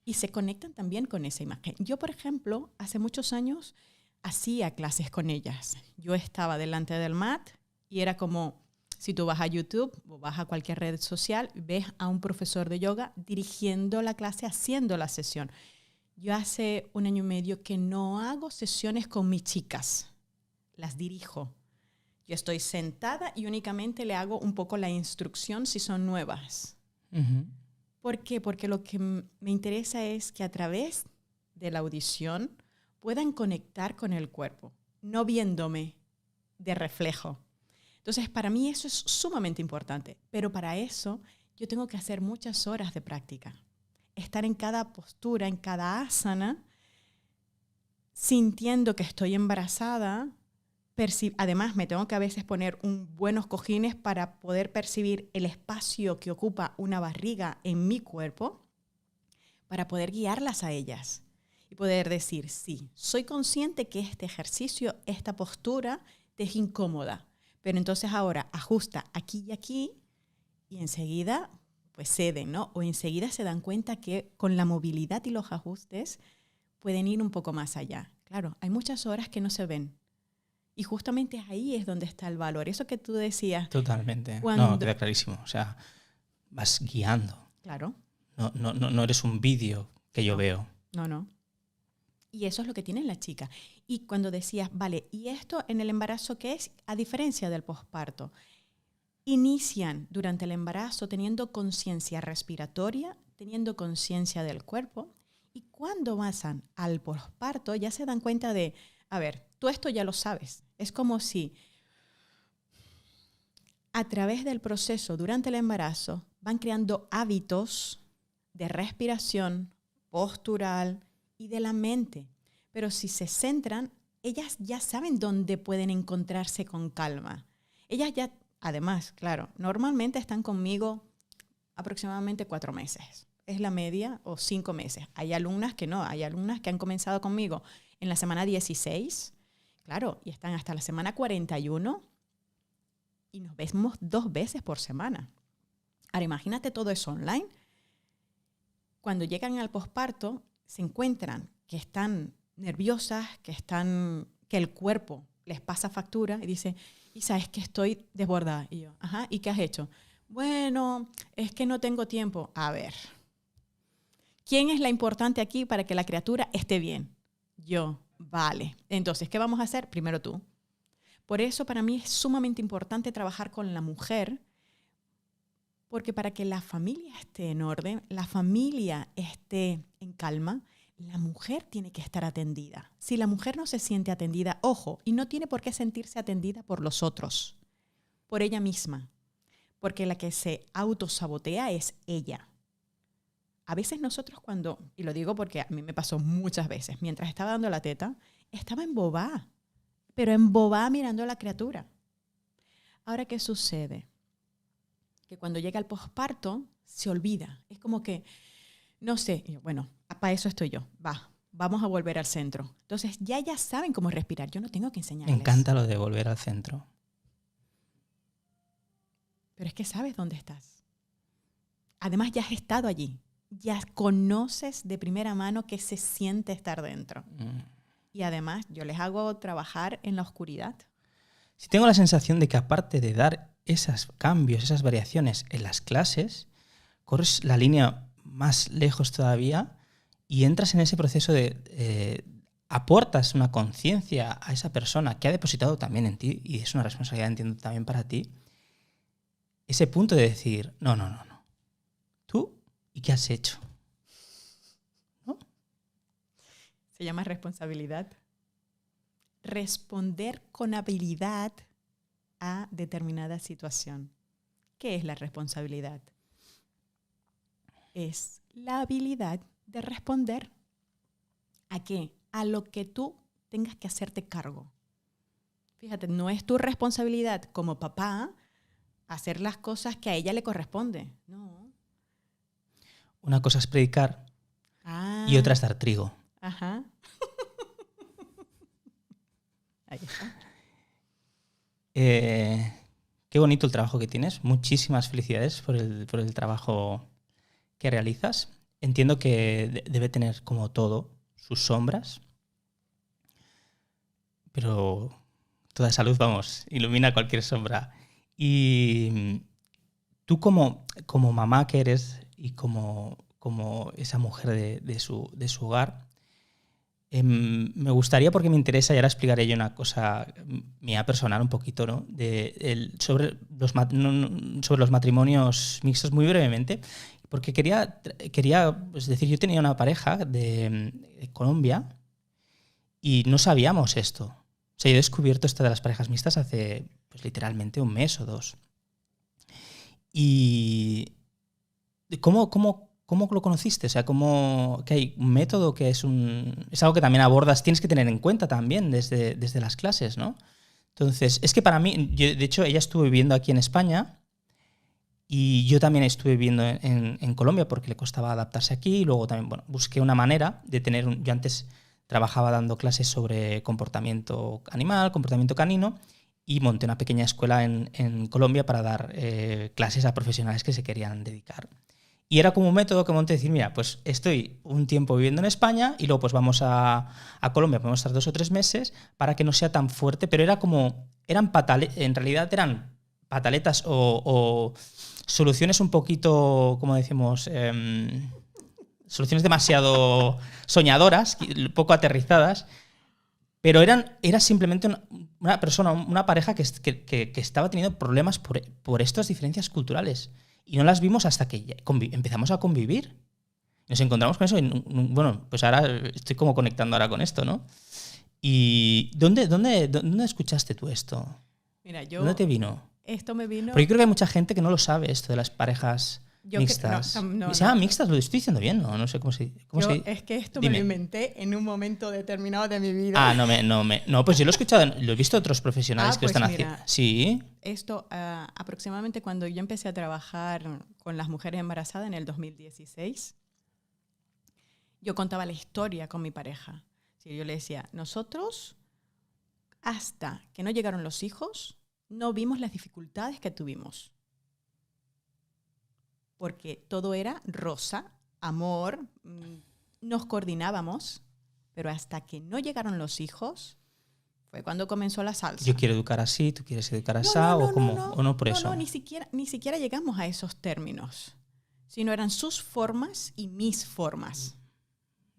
y se conectan también con esa imagen. Yo, por ejemplo, hace muchos años hacía clases con ellas. Yo estaba delante del mat y era como, si tú vas a YouTube o vas a cualquier red social, ves a un profesor de yoga dirigiendo la clase, haciendo la sesión. Yo hace 1 año y medio que no hago sesiones con mis chicas, las dirijo. Yo estoy sentada y únicamente le hago un poco la instrucción si son nuevas. ¿Por qué? Porque lo que me interesa es que a través de la audición puedan conectar con el cuerpo, no viéndome de reflejo. Entonces, para mí eso es sumamente importante, pero para eso yo tengo que hacer muchas horas de práctica. Estar en cada postura, en cada asana, sintiendo que estoy embarazada. Además, me tengo que a veces poner buenos cojines para poder percibir el espacio que ocupa una barriga en mi cuerpo, para poder guiarlas a ellas y poder decir, sí, soy consciente que este ejercicio, esta postura te es incómoda, pero entonces ahora ajusta aquí y enseguida pues ceden, ¿no? O enseguida se dan cuenta que con la movilidad y los ajustes pueden ir un poco más allá. Claro, hay muchas horas que no se ven. Y justamente ahí es donde está el valor. Eso que tú decías. Totalmente. No, queda clarísimo. O sea, vas guiando. Claro. No eres un vídeo que yo veo. No. Y eso es lo que tiene la chica. Y cuando decías, vale, ¿y esto en el embarazo qué es? A diferencia del posparto. Inician durante el embarazo teniendo conciencia respiratoria, teniendo conciencia del cuerpo, y cuando pasan al posparto ya se dan cuenta de, a ver, tú esto ya lo sabes. Es como si a través del proceso durante el embarazo van creando hábitos de respiración, postural y de la mente. Pero si se centran, ellas ya saben dónde pueden encontrarse con calma. Ellas ya... Además, claro, normalmente están conmigo aproximadamente 4 meses. Es la media, o 5 meses. Hay alumnas que no, hay alumnas que han comenzado conmigo en la semana 16, claro, y están hasta la semana 41 y nos vemos 2 veces por semana. Ahora, imagínate todo eso online. Cuando llegan al posparto, se encuentran que están nerviosas, que el cuerpo les pasa factura y dice... Y sabes que estoy desbordada. Y yo, ajá, ¿y qué has hecho? Bueno, es que no tengo tiempo. A ver, ¿quién es la importante aquí para que la criatura esté bien? Yo, vale. Entonces, ¿qué vamos a hacer? Primero tú. Por eso para mí es sumamente importante trabajar con la mujer, porque para que la familia esté en orden, la familia esté en calma, la mujer tiene que estar atendida. Si la mujer no se siente atendida, ojo, y no tiene por qué sentirse atendida por los otros, por ella misma, porque la que se autosabotea es ella. A veces nosotros y lo digo porque a mí me pasó muchas veces, mientras estaba dando la teta, estaba embobada, pero embobada mirando a la criatura. Ahora, ¿qué sucede? Que cuando llega el posparto, se olvida. Es como que, no sé, bueno, para eso estoy yo. Vamos a volver al centro. Entonces, ya saben cómo respirar. Yo no tengo que enseñarles. Me encanta lo de volver al centro. Pero es que sabes dónde estás. Además, ya has estado allí. ya conoces de primera mano qué se siente estar dentro. Y además, yo les hago trabajar en la oscuridad. Sí, tengo la sensación de que aparte de dar esos cambios, esas variaciones en las clases, corres la línea más lejos todavía y entras en ese proceso de aportas una conciencia a esa persona que ha depositado también en ti, y es una responsabilidad, entiendo, también para ti, ese punto de decir, no, ¿tú y qué has hecho? ¿No? Se llama responsabilidad. Responder con habilidad a determinada situación. ¿Qué es la responsabilidad? Es la habilidad de responder. ¿A qué? A lo que tú tengas que hacerte cargo. Fíjate, no es tu responsabilidad como papá hacer las cosas que a ella le corresponde. No. Una cosa es predicar y otra es dar trigo. Ajá. Ahí está. Qué bonito el trabajo que tienes. Muchísimas felicidades por el trabajo que realizas. Entiendo que debe tener, como todo, sus sombras, pero toda esa luz, vamos, ilumina cualquier sombra. Y tú como mamá que eres y como esa mujer de su hogar, me gustaría, porque me interesa, y ahora explicaré yo una cosa mía personal un poquito, ¿no? Sobre los matrimonios mixtos, muy brevemente, porque quería pues, decir, yo tenía una pareja de Colombia y no sabíamos esto. O sea, yo he descubierto esto de las parejas mixtas hace pues, literalmente un mes o dos. Y ¿cómo lo conociste? O sea, que hay un método que es algo que también abordas, tienes que tener en cuenta también desde las clases, ¿no? Entonces, es que para mí, de hecho, ella estuvo viviendo aquí en España y yo también estuve viviendo en Colombia porque le costaba adaptarse aquí, y luego también, bueno, busqué una manera de tener yo antes trabajaba dando clases sobre comportamiento animal, comportamiento canino, y monté una pequeña escuela en Colombia para dar clases a profesionales que se querían dedicar. Y era como un método que monté, decir, mira, pues estoy un tiempo viviendo en España y luego pues vamos a Colombia, podemos estar 2 o 3 meses para que no sea tan fuerte, pero en realidad eran pataletas o soluciones un poquito, como decimos, soluciones demasiado soñadoras, poco aterrizadas, pero era simplemente una persona, una pareja que estaba teniendo problemas por estas diferencias culturales. Y no las vimos hasta que empezamos a convivir. Nos encontramos con eso y, bueno, pues ahora estoy como conectando ahora con esto, ¿no? ¿Y dónde escuchaste tú esto? Mira, ¿Dónde te vino? Esto me vino... Porque yo creo que hay mucha gente que no lo sabe, esto de las parejas mixtas. ¿Se llama mixtas? ¿Lo estoy diciendo bien? No sé cómo se... Es que esto Dime. me lo inventé en un momento determinado de mi vida. Ah, no, pues yo lo he escuchado, lo he visto a otros profesionales que pues lo están mira, haciendo. Sí. Esto aproximadamente cuando yo empecé a trabajar con las mujeres embarazadas en el 2016, yo contaba la historia con mi pareja. Sí, yo le decía, nosotros hasta que no llegaron los hijos no vimos las dificultades que tuvimos. Porque todo era rosa, amor, nos coordinábamos, pero hasta que no llegaron los hijos fue cuando comenzó la salsa. Yo quiero educar así, tú quieres educar así, o no por eso. No, ni siquiera llegamos a esos términos, sino eran sus formas y mis formas.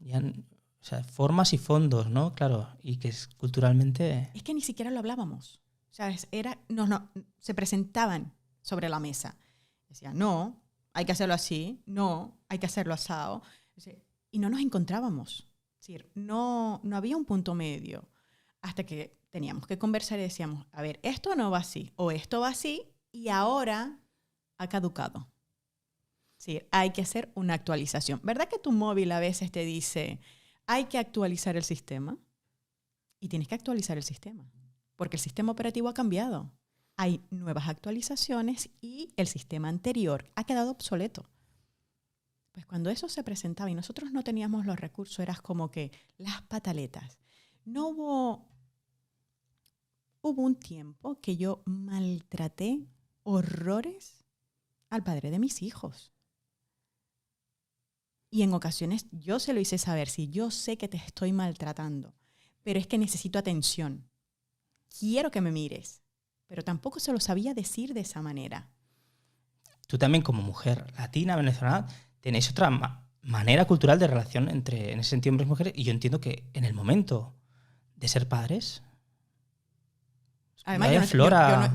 O sea, formas y fondos, ¿no? Claro, y que es culturalmente... Es que ni siquiera lo hablábamos. ¿Sabes? Se presentaban sobre la mesa. Decían, no, hay que hacerlo así, no, hay que hacerlo asado. Y no nos encontrábamos. Es decir, no había un punto medio. Hasta que teníamos que conversar y decíamos, a ver, esto no va así, o esto va así, y ahora ha caducado. Sí, hay que hacer una actualización. ¿Verdad que tu móvil a veces te dice, hay que actualizar el sistema? Y tienes que actualizar el sistema, porque el sistema operativo ha cambiado. Hay nuevas actualizaciones y el sistema anterior ha quedado obsoleto. Pues cuando eso se presentaba y nosotros no teníamos los recursos, eras como que las pataletas. Hubo un tiempo que yo maltraté horrores al padre de mis hijos. Y en ocasiones yo se lo hice saber, si yo sé que te estoy maltratando, pero es que necesito atención. Quiero que me mires. Pero tampoco se lo sabía decir de esa manera. Tú también, como mujer latina, venezolana, tenéis otra manera cultural de relación entre, en ese sentido, hombres y mujeres. Y yo entiendo que en el momento de ser padres... Además,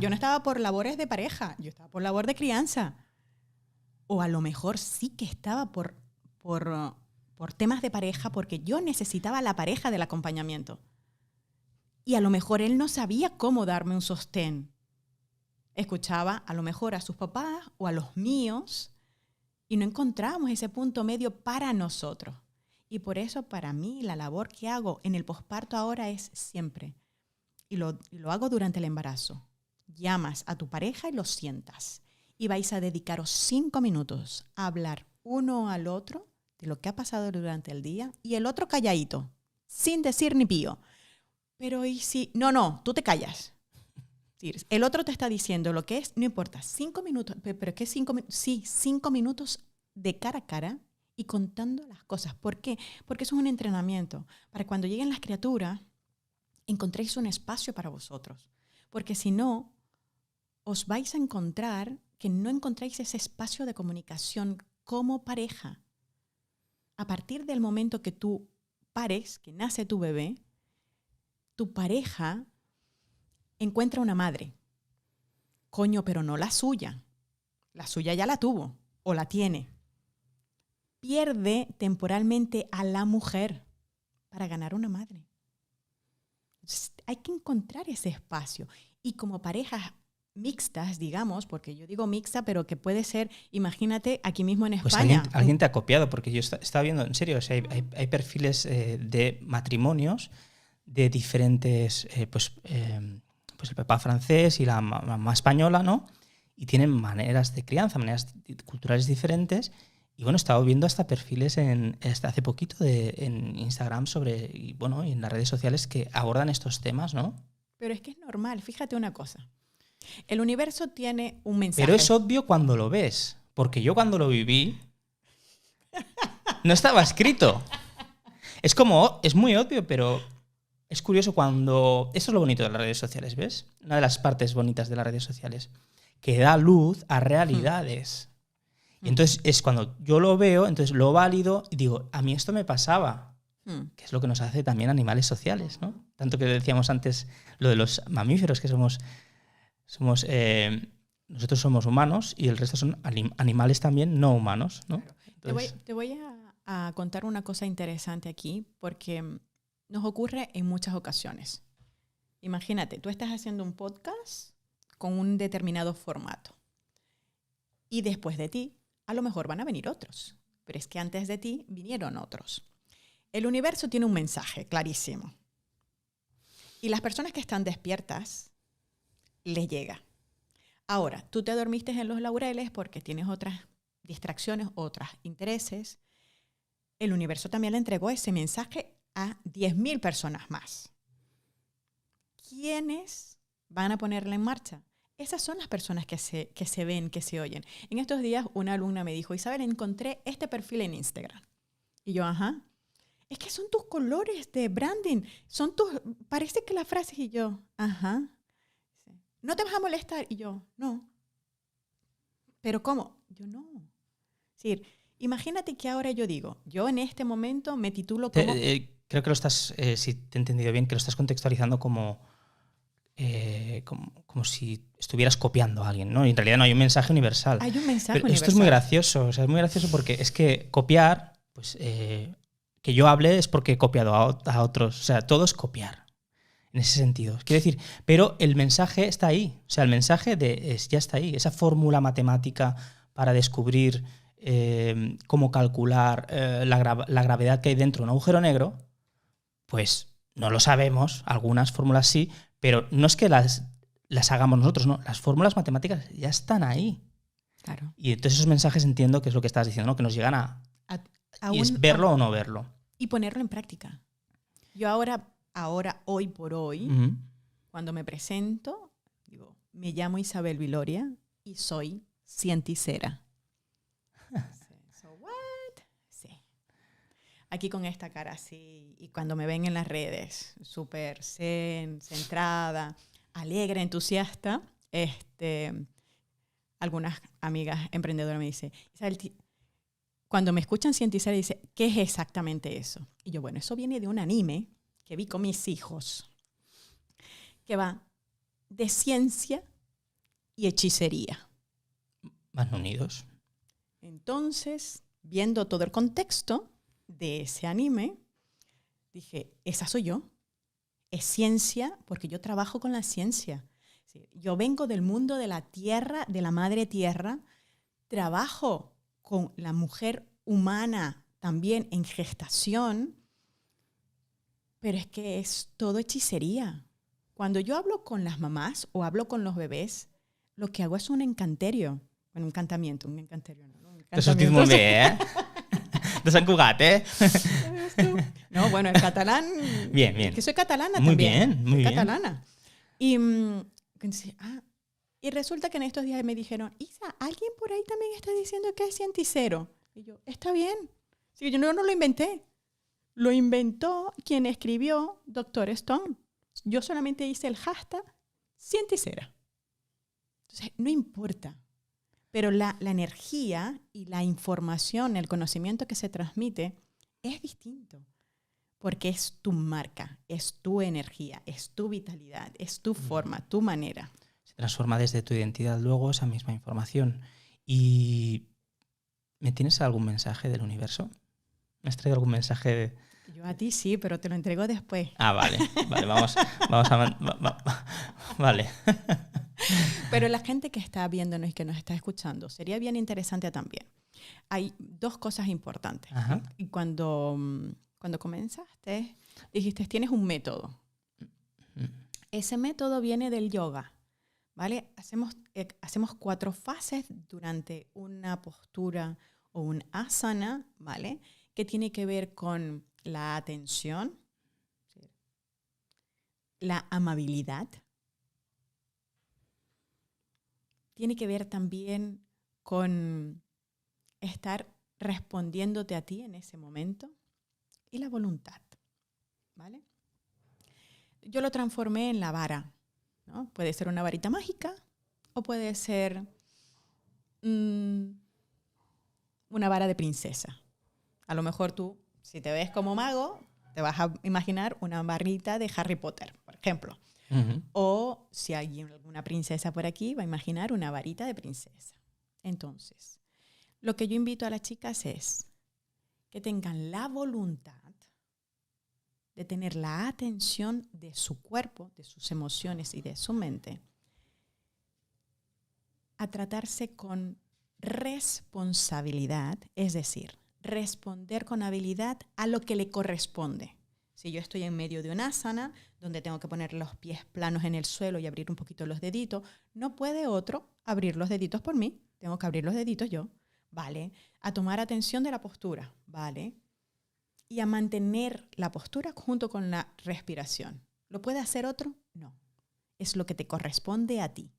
yo no estaba por labores de pareja, yo estaba por labor de crianza. O a lo mejor sí que estaba por temas de pareja, porque yo necesitaba a la pareja del acompañamiento. Y a lo mejor él no sabía cómo darme un sostén. Escuchaba a lo mejor a sus papás o a los míos y no encontrábamos ese punto medio para nosotros. Y por eso para mí la labor que hago en el posparto ahora es siempre, y lo hago durante el embarazo, llamas a tu pareja y lo sientas y vais a dedicaros 5 minutos a hablar uno al otro de lo que ha pasado durante el día y el otro calladito, sin decir ni pío. Pero ¿y si? No, tú te callas. El otro te está diciendo lo que es, no importa, 5 minutos, pero ¿qué 5 minutos? Sí, 5 minutos de cara a cara y contando las cosas. ¿Por qué? Porque eso es un entrenamiento. Para cuando lleguen las criaturas, encontréis un espacio para vosotros. Porque si no, os vais a encontrar que no encontráis ese espacio de comunicación como pareja. A partir del momento que tú pares, que nace tu bebé, tu pareja encuentra una madre. Coño, pero no la suya. La suya ya la tuvo o la tiene. Pierde temporalmente a la mujer para ganar una madre. Entonces, hay que encontrar ese espacio. Y como parejas mixtas, digamos, porque yo digo mixta, pero que puede ser, imagínate, aquí mismo en España. Pues alguien te ha copiado, porque yo estaba viendo, en serio, o sea, hay perfiles de matrimonios de diferentes, pues el papá francés y la mamá española, ¿no? Y tienen maneras de crianza, maneras culturales diferentes. Y bueno, he estado viendo hasta perfiles hasta hace poquito en Instagram y en las redes sociales que abordan estos temas, ¿no? Pero es que es normal, fíjate una cosa. El universo tiene un mensaje. Pero es obvio cuando lo ves, porque yo cuando lo viví no estaba escrito. Es muy obvio, pero es curioso cuando... Esto es lo bonito de las redes sociales, ¿ves? Una de las partes bonitas de las redes sociales, que da luz a realidades. Y entonces es cuando yo lo veo, entonces lo valido y digo, a mí esto me pasaba, que es lo que nos hace también animales sociales, ¿no? Tanto que decíamos antes lo de los mamíferos, que nosotros somos humanos y el resto son animales también no humanos, ¿no? Entonces, te voy a contar una cosa interesante aquí, porque nos ocurre en muchas ocasiones. Imagínate, tú estás haciendo un podcast con un determinado formato y después de ti a lo mejor van a venir otros, pero es que antes de ti vinieron otros. El universo tiene un mensaje clarísimo y las personas que están despiertas les llega. Ahora, tú te dormiste en los laureles porque tienes otras distracciones, otros intereses. El universo también le entregó ese mensaje a 10.000 personas más. ¿Quiénes van a ponerla en marcha? Esas son las personas que se ven, que se oyen. En estos días una alumna me dijo, Isabel, encontré este perfil en Instagram. Y yo, ajá. Es que son tus colores de branding. Parece que las frases y yo, ajá. ¿No te vas a molestar? Y yo, no. ¿Pero cómo? Yo, no. Es decir, imagínate que ahora yo digo, yo en este momento me titulo como... Creo que lo estás, si te he entendido bien, que lo estás contextualizando como si estuvieras copiando a alguien, ¿no? Y en realidad no hay un mensaje universal. Hay un mensaje Pero universal. esto es muy gracioso, o sea, es muy gracioso porque es que copiar, pues que yo hable es porque he copiado a otros, o sea, todo es copiar. En ese sentido. Quiero decir, pero el mensaje está ahí. O sea, el mensaje ya está ahí. Esa fórmula matemática para descubrir cómo calcular la gravedad que hay dentro de un agujero negro, pues no lo sabemos. Algunas fórmulas sí, pero no es que las hagamos nosotros, no. Las fórmulas matemáticas ya están ahí. Claro. Y entonces esos mensajes entiendo que es lo que estás diciendo, ¿no? Que nos llegan y es verlo o no verlo. Y ponerlo en práctica. Yo ahora, hoy por hoy, cuando me presento, digo, me llamo Isabel Viloria y soy cienticera. So what? Sí. aquí con esta cara así, y cuando me ven en las redes, súper zen, centrada, alegre, entusiasta, algunas amigas emprendedoras me dicen, Isabel, cuando me escuchan cientizar, dicen, ¿qué es exactamente eso? Y yo, bueno, eso viene de un anime que vi con mis hijos, que va de ciencia y hechicería. Van unidos. Entonces, viendo todo el contexto de ese anime, dije, esa soy yo. Es ciencia, porque yo trabajo con la ciencia. Yo vengo del mundo de la tierra, de la madre tierra, trabajo con la mujer humana también en gestación, pero es que es todo hechicería. Cuando yo hablo con las mamás o hablo con los bebés, lo que hago es un encanterio. Bueno, un encantamiento no. Eso es muy bien, de Sant Cugat, No, bueno, el catalán... Bien, bien. Que soy catalana muy también. Bien, muy bien. Catalana. Y resulta que en estos días me dijeron, Isa, alguien por ahí también está diciendo que es cienticero. Y yo, está bien. Sí, yo no lo inventé. Lo inventó quien escribió Dr. Stone. Yo solamente hice el hashtag cienticera. Entonces, no importa. Pero la energía y la información, el conocimiento que se transmite es distinto. Porque es tu marca, es tu energía, es tu vitalidad, es tu forma, tu manera. Se transforma desde tu identidad luego esa misma información. ¿Y me tienes algún mensaje del universo? ¿Me has traído algún mensaje? Yo a ti sí, pero te lo entrego después. Vale, vamos vale. Pero la gente que está viéndonos y que nos está escuchando, sería bien interesante también. Hay dos cosas importantes. Ajá. Y cuando comenzaste, dijiste, tienes un método. Ese método viene del yoga, ¿vale? Hacemos 4 fases durante una postura o un asana, ¿vale? Que tiene que ver con la atención, la amabilidad. Tiene que ver también con estar respondiéndote a ti en ese momento y la voluntad, ¿vale? Yo lo transformé en la vara, ¿no? Puede ser una varita mágica o puede ser una vara de princesa. A lo mejor tú, si te ves como mago, te vas a imaginar una varita de Harry Potter, por ejemplo. Uh-huh. O si hay alguna princesa por aquí, va a imaginar una varita de princesa. Entonces, lo que yo invito a las chicas es que tengan la voluntad de tener la atención de su cuerpo, de sus emociones y de su mente, a tratarse con responsabilidad, es decir, responder con habilidad a lo que le corresponde. Si yo estoy en medio de una asana, donde tengo que poner los pies planos en el suelo y abrir un poquito los deditos, no puede otro abrir los deditos por mí, tengo que abrir los deditos yo, ¿vale? A tomar atención de la postura, ¿vale? Y a mantener la postura junto con la respiración. ¿Lo puede hacer otro? No. Es lo que te corresponde a ti.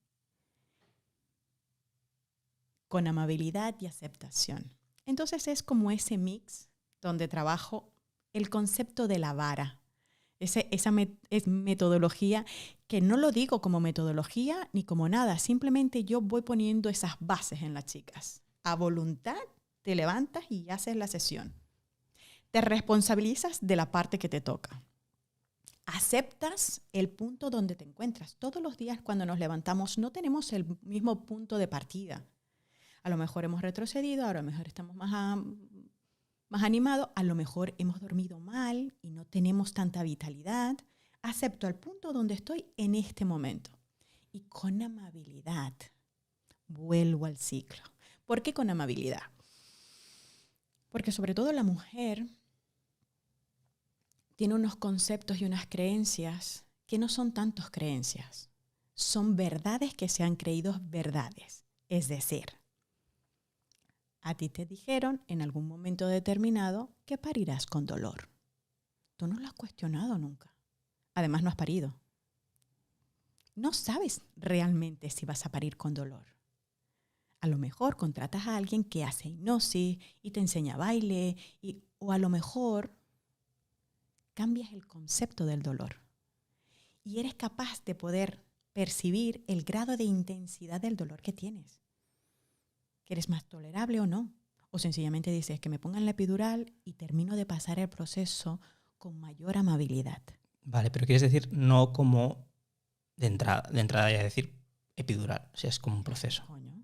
Con amabilidad y aceptación. Entonces es como ese mix donde trabajo el concepto de la vara. Esa es metodología que no lo digo como metodología ni como nada. Simplemente yo voy poniendo esas bases en las chicas. A voluntad te levantas y haces la sesión. Te responsabilizas de la parte que te toca. Aceptas el punto donde te encuentras. Todos los días cuando nos levantamos no tenemos el mismo punto de partida. A lo mejor hemos retrocedido, a lo mejor estamos más animados, a lo mejor hemos dormido mal y no tenemos tanta vitalidad. Acepto el punto donde estoy en este momento. Y con amabilidad vuelvo al ciclo. ¿Por qué con amabilidad? Porque sobre todo la mujer tiene unos conceptos y unas creencias que no son tantos creencias. Son verdades que se han creído verdades. Es decir, a ti te dijeron en algún momento determinado que parirás con dolor. Tú no lo has cuestionado nunca. Además, no has parido. No sabes realmente si vas a parir con dolor. A lo mejor contratas a alguien que hace hipnosis y te enseña baile O a lo mejor cambias el concepto del dolor y eres capaz de poder percibir el grado de intensidad del dolor que tienes. Que eres más tolerable o no. O sencillamente dices que me pongan la epidural y termino de pasar el proceso con mayor amabilidad. Vale, pero quieres decir no como de entrada ya decir epidural. O sea, es como un proceso. Coño.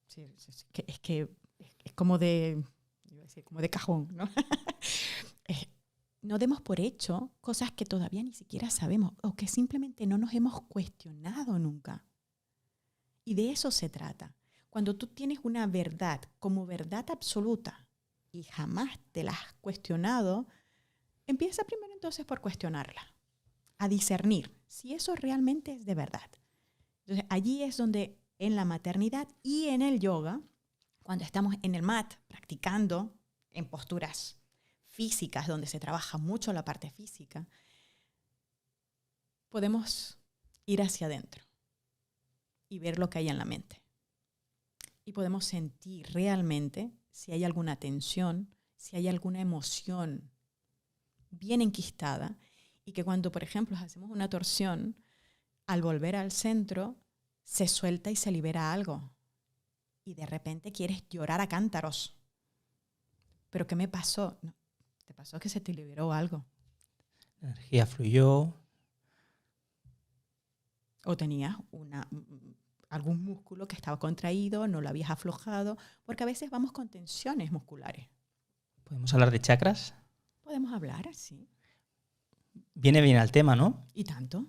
Sí, es que es como de, iba a decir, como de cajón, ¿no? No demos por hecho cosas que todavía ni siquiera sabemos o que simplemente no nos hemos cuestionado nunca. Y de eso se trata. Cuando tú tienes una verdad como verdad absoluta y jamás te la has cuestionado, empieza primero entonces por cuestionarla, a discernir si eso realmente es de verdad. Entonces allí es donde en la maternidad y en el yoga, cuando estamos en el mat practicando en posturas físicas, donde se trabaja mucho la parte física, podemos ir hacia adentro y ver lo que hay en la mente. Y podemos sentir realmente si hay alguna tensión, si hay alguna emoción bien enquistada, y que cuando, por ejemplo, hacemos una torsión, al volver al centro, se suelta y se libera algo. Y de repente quieres llorar a cántaros. ¿Pero qué me pasó? No, te pasó que se te liberó algo. La energía fluyó. O tenías algún músculo que estaba contraído, no lo habías aflojado, porque a veces vamos con tensiones musculares. ¿Podemos hablar de chakras? Podemos hablar, sí. Viene bien al tema, ¿no? ¿Y tanto?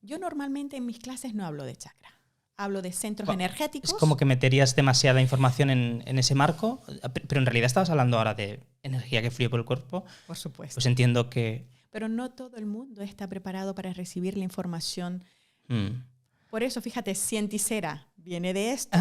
Yo normalmente en mis clases no hablo de chakra. Hablo de centros energéticos. Es como que meterías demasiada información en ese marco, pero en realidad estabas hablando ahora de energía que fluye por el cuerpo. Por supuesto. Pues entiendo que... Pero no todo el mundo está preparado para recibir la información. Por eso, fíjate, cienticera viene de esto.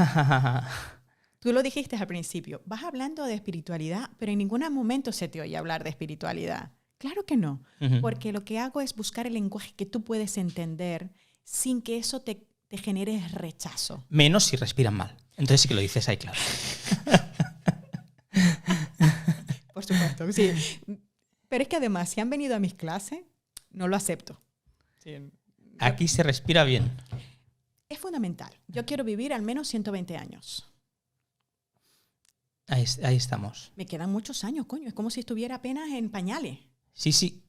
Tú lo dijiste al principio, vas hablando de espiritualidad, pero en ningún momento se te oye hablar de espiritualidad. Claro que no, porque lo que hago es buscar el lenguaje que tú puedes entender sin que eso te genere rechazo. Menos si respiran mal. Entonces sí que lo dices ahí, claro. Por supuesto, sí. Pero es que además, si han venido a mis clases, no lo acepto. Sí. Aquí se respira bien. Es fundamental. Yo quiero vivir al menos 120 años. Ahí estamos. Me quedan muchos años, coño. Es como si estuviera apenas en pañales. Sí.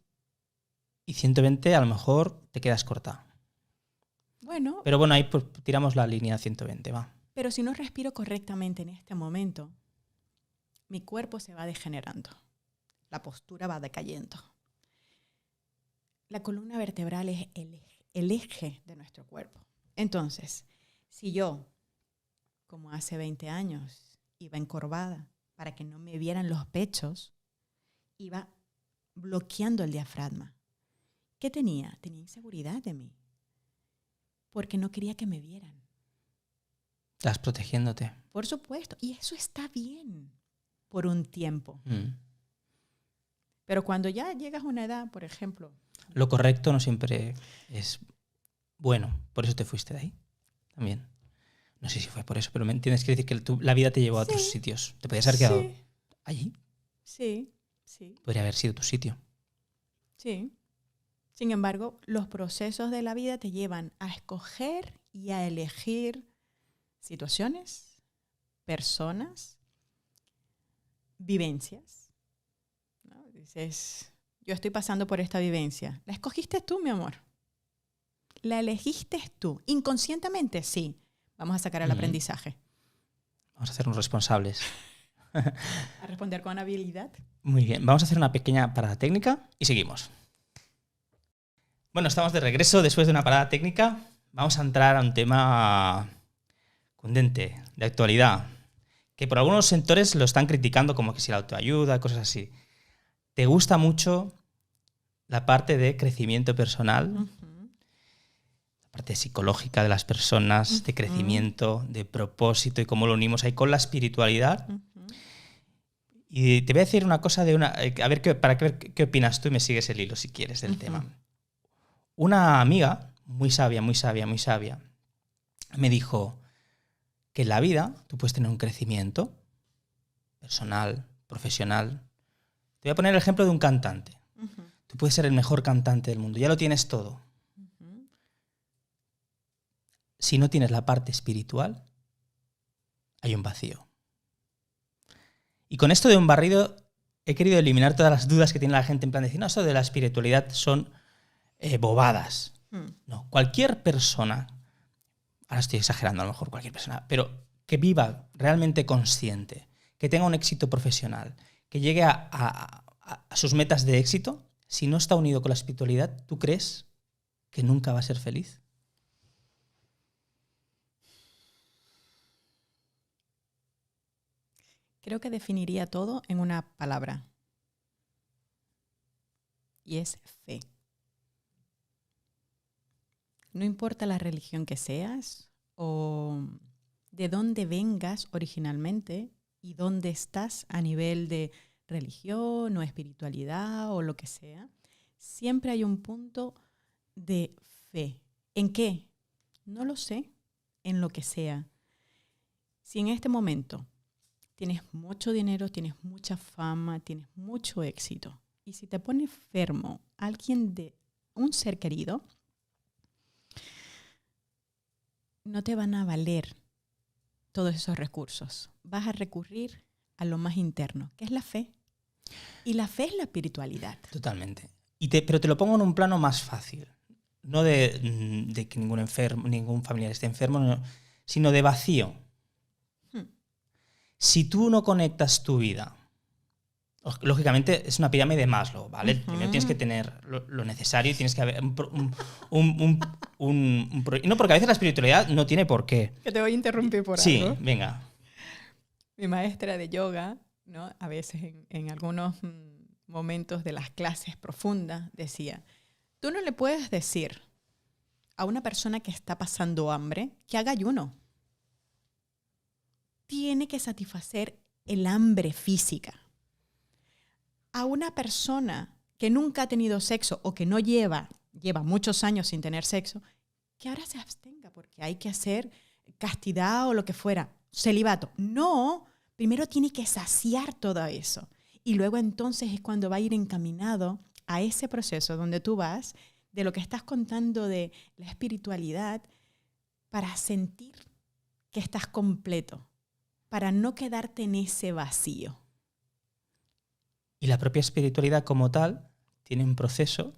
Y 120 a lo mejor te quedas corta. Bueno. Pero bueno, ahí pues tiramos la línea 120, va. Pero si no respiro correctamente en este momento, mi cuerpo se va degenerando. La postura va decayendo. La columna vertebral es el eje de nuestro cuerpo. Entonces, si yo, como hace 20 años, iba encorvada para que no me vieran los pechos, iba bloqueando el diafragma. ¿Qué tenía? Tenía inseguridad de mí, porque no quería que me vieran. Estás protegiéndote. Por supuesto, y eso está bien por un tiempo. Pero cuando ya llegas a una edad, por ejemplo... Lo correcto no siempre es bueno, por eso te fuiste de ahí también. No sé si fue por eso, pero me entiendes, quiere decir que la vida te llevó a otros sitios. ¿Te podías haber quedado allí? Sí. Podría haber sido tu sitio. Sí. Sin embargo, los procesos de la vida te llevan a escoger y a elegir situaciones, personas, vivencias. ¿No? Dices, yo estoy pasando por esta vivencia. ¿La escogiste tú, mi amor? ¿La elegiste tú? Inconscientemente, sí. Vamos a sacar el aprendizaje. Vamos a hacernos responsables. A responder con habilidad. Muy bien, vamos a hacer una pequeña parada técnica y seguimos. Bueno, estamos de regreso después de una parada técnica. Vamos a entrar a un tema candente, de actualidad, que por algunos sectores lo están criticando como que si la autoayuda, cosas así. ¿Te gusta mucho la parte de crecimiento personal? La parte psicológica de las personas, de crecimiento, de propósito y cómo lo unimos ahí con la espiritualidad. Y te voy a decir una cosa a ver para ver qué opinas tú y me sigues el hilo si quieres del tema. Una amiga muy sabia, me dijo que en la vida tú puedes tener un crecimiento personal, profesional, Te voy a poner el ejemplo de un cantante. Ujú. Tú puedes ser el mejor cantante del mundo, ya lo tienes todo. Ujú. Si no tienes la parte espiritual, hay un vacío. Y con esto de un barrido he querido eliminar todas las dudas que tiene la gente en plan de decir, no, esto de la espiritualidad son bobadas. No, cualquier persona, ahora estoy exagerando a lo mejor cualquier persona, pero que viva realmente consciente, que tenga un éxito profesional, que llegue a sus metas de éxito, si no está unido con la espiritualidad, ¿tú crees que nunca va a ser feliz? Creo que definiría todo en una palabra. Y es fe. No importa la religión que seas o de dónde vengas originalmente y dónde estás a nivel de religión o espiritualidad o lo que sea, siempre hay un punto de fe. ¿En qué? No lo sé, en lo que sea. Si en este momento tienes mucho dinero, tienes mucha fama, tienes mucho éxito, y si te pone enfermo alguien de un ser querido, no te van a valer todos esos recursos. Vas a recurrir a lo más interno, que es la fe. Y la fe es la espiritualidad. Totalmente. Pero te lo pongo en un plano más fácil. No de que ningún familiar esté enfermo, no, sino de vacío. Si tú no conectas tu vida, lógicamente es una pirámide de Maslow, ¿vale? Uh-huh. Primero tienes que tener lo necesario y tienes que haber y no, porque a veces la espiritualidad no tiene por qué. Que te voy a interrumpir por sí, algo. Sí, venga. Mi maestra de yoga, ¿no? A veces en algunos momentos de las clases profundas decía, tú no le puedes decir a una persona que está pasando hambre que haga ayuno. Tiene que satisfacer el hambre física. A una persona que nunca ha tenido sexo o que no lleva muchos años sin tener sexo, que ahora se abstenga porque hay que hacer castidad o lo que fuera, celibato. No, primero tiene que saciar todo eso. Y luego entonces es cuando va a ir encaminado a ese proceso donde tú vas de lo que estás contando de la espiritualidad para sentir que estás completo, para no quedarte en ese vacío. Y la propia espiritualidad como tal tiene un proceso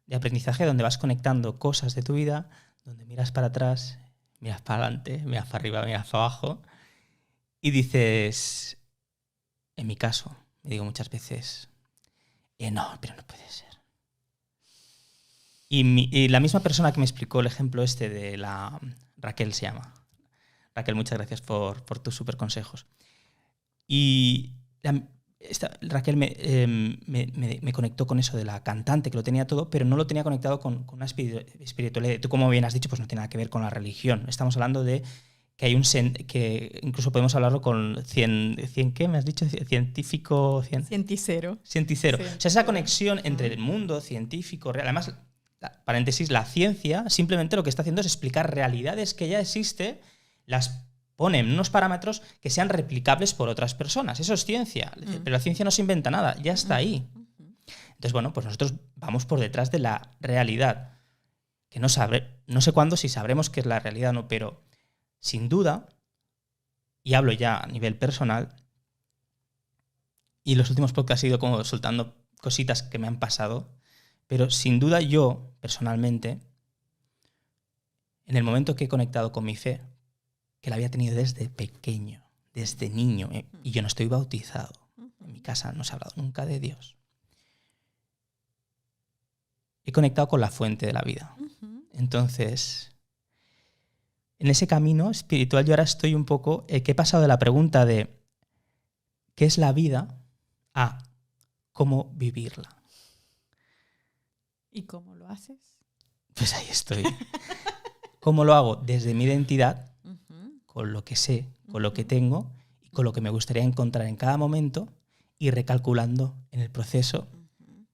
de aprendizaje donde vas conectando cosas de tu vida, donde miras para atrás, miras para adelante, miras para arriba, miras para abajo y dices, en mi caso, me digo muchas veces, no, pero no puede ser. Y la misma persona que me explicó el ejemplo este de Raquel se llama. Raquel, muchas gracias por tus súper consejos. Y Raquel me conectó con eso de la cantante, que lo tenía todo, pero no lo tenía conectado con una espiritualidad. Tú, como bien has dicho, pues no tiene nada que ver con la religión. Estamos hablando de que hay que incluso podemos hablarlo con ¿qué me has dicho? Científico... Cienticero. Cienticero. Sí. O sea, esa conexión entre el mundo científico real. Además, paréntesis, la ciencia simplemente lo que está haciendo es explicar realidades que ya existen, las ponen unos parámetros que sean replicables por otras personas. Eso es ciencia. Pero la ciencia no se inventa nada, ya está ahí. Entonces, bueno, pues nosotros vamos por detrás de la realidad. Que no sé cuándo si sabremos qué es la realidad o no, pero sin duda, y hablo ya a nivel personal, y los últimos podcasts he ido como soltando cositas que me han pasado, pero sin duda yo, personalmente, en el momento que he conectado con mi fe, que la había tenido desde pequeño, desde niño, y yo no estoy bautizado. En mi casa no se ha hablado nunca de Dios. He conectado con la fuente de la vida. Entonces, en ese camino espiritual yo ahora estoy un poco, que he pasado de la pregunta de ¿qué es la vida? A cómo vivirla. ¿Y cómo lo haces? Pues ahí estoy. ¿Cómo lo hago? Desde mi identidad, con lo que sé, con lo que tengo y con lo que me gustaría encontrar en cada momento y recalculando en el proceso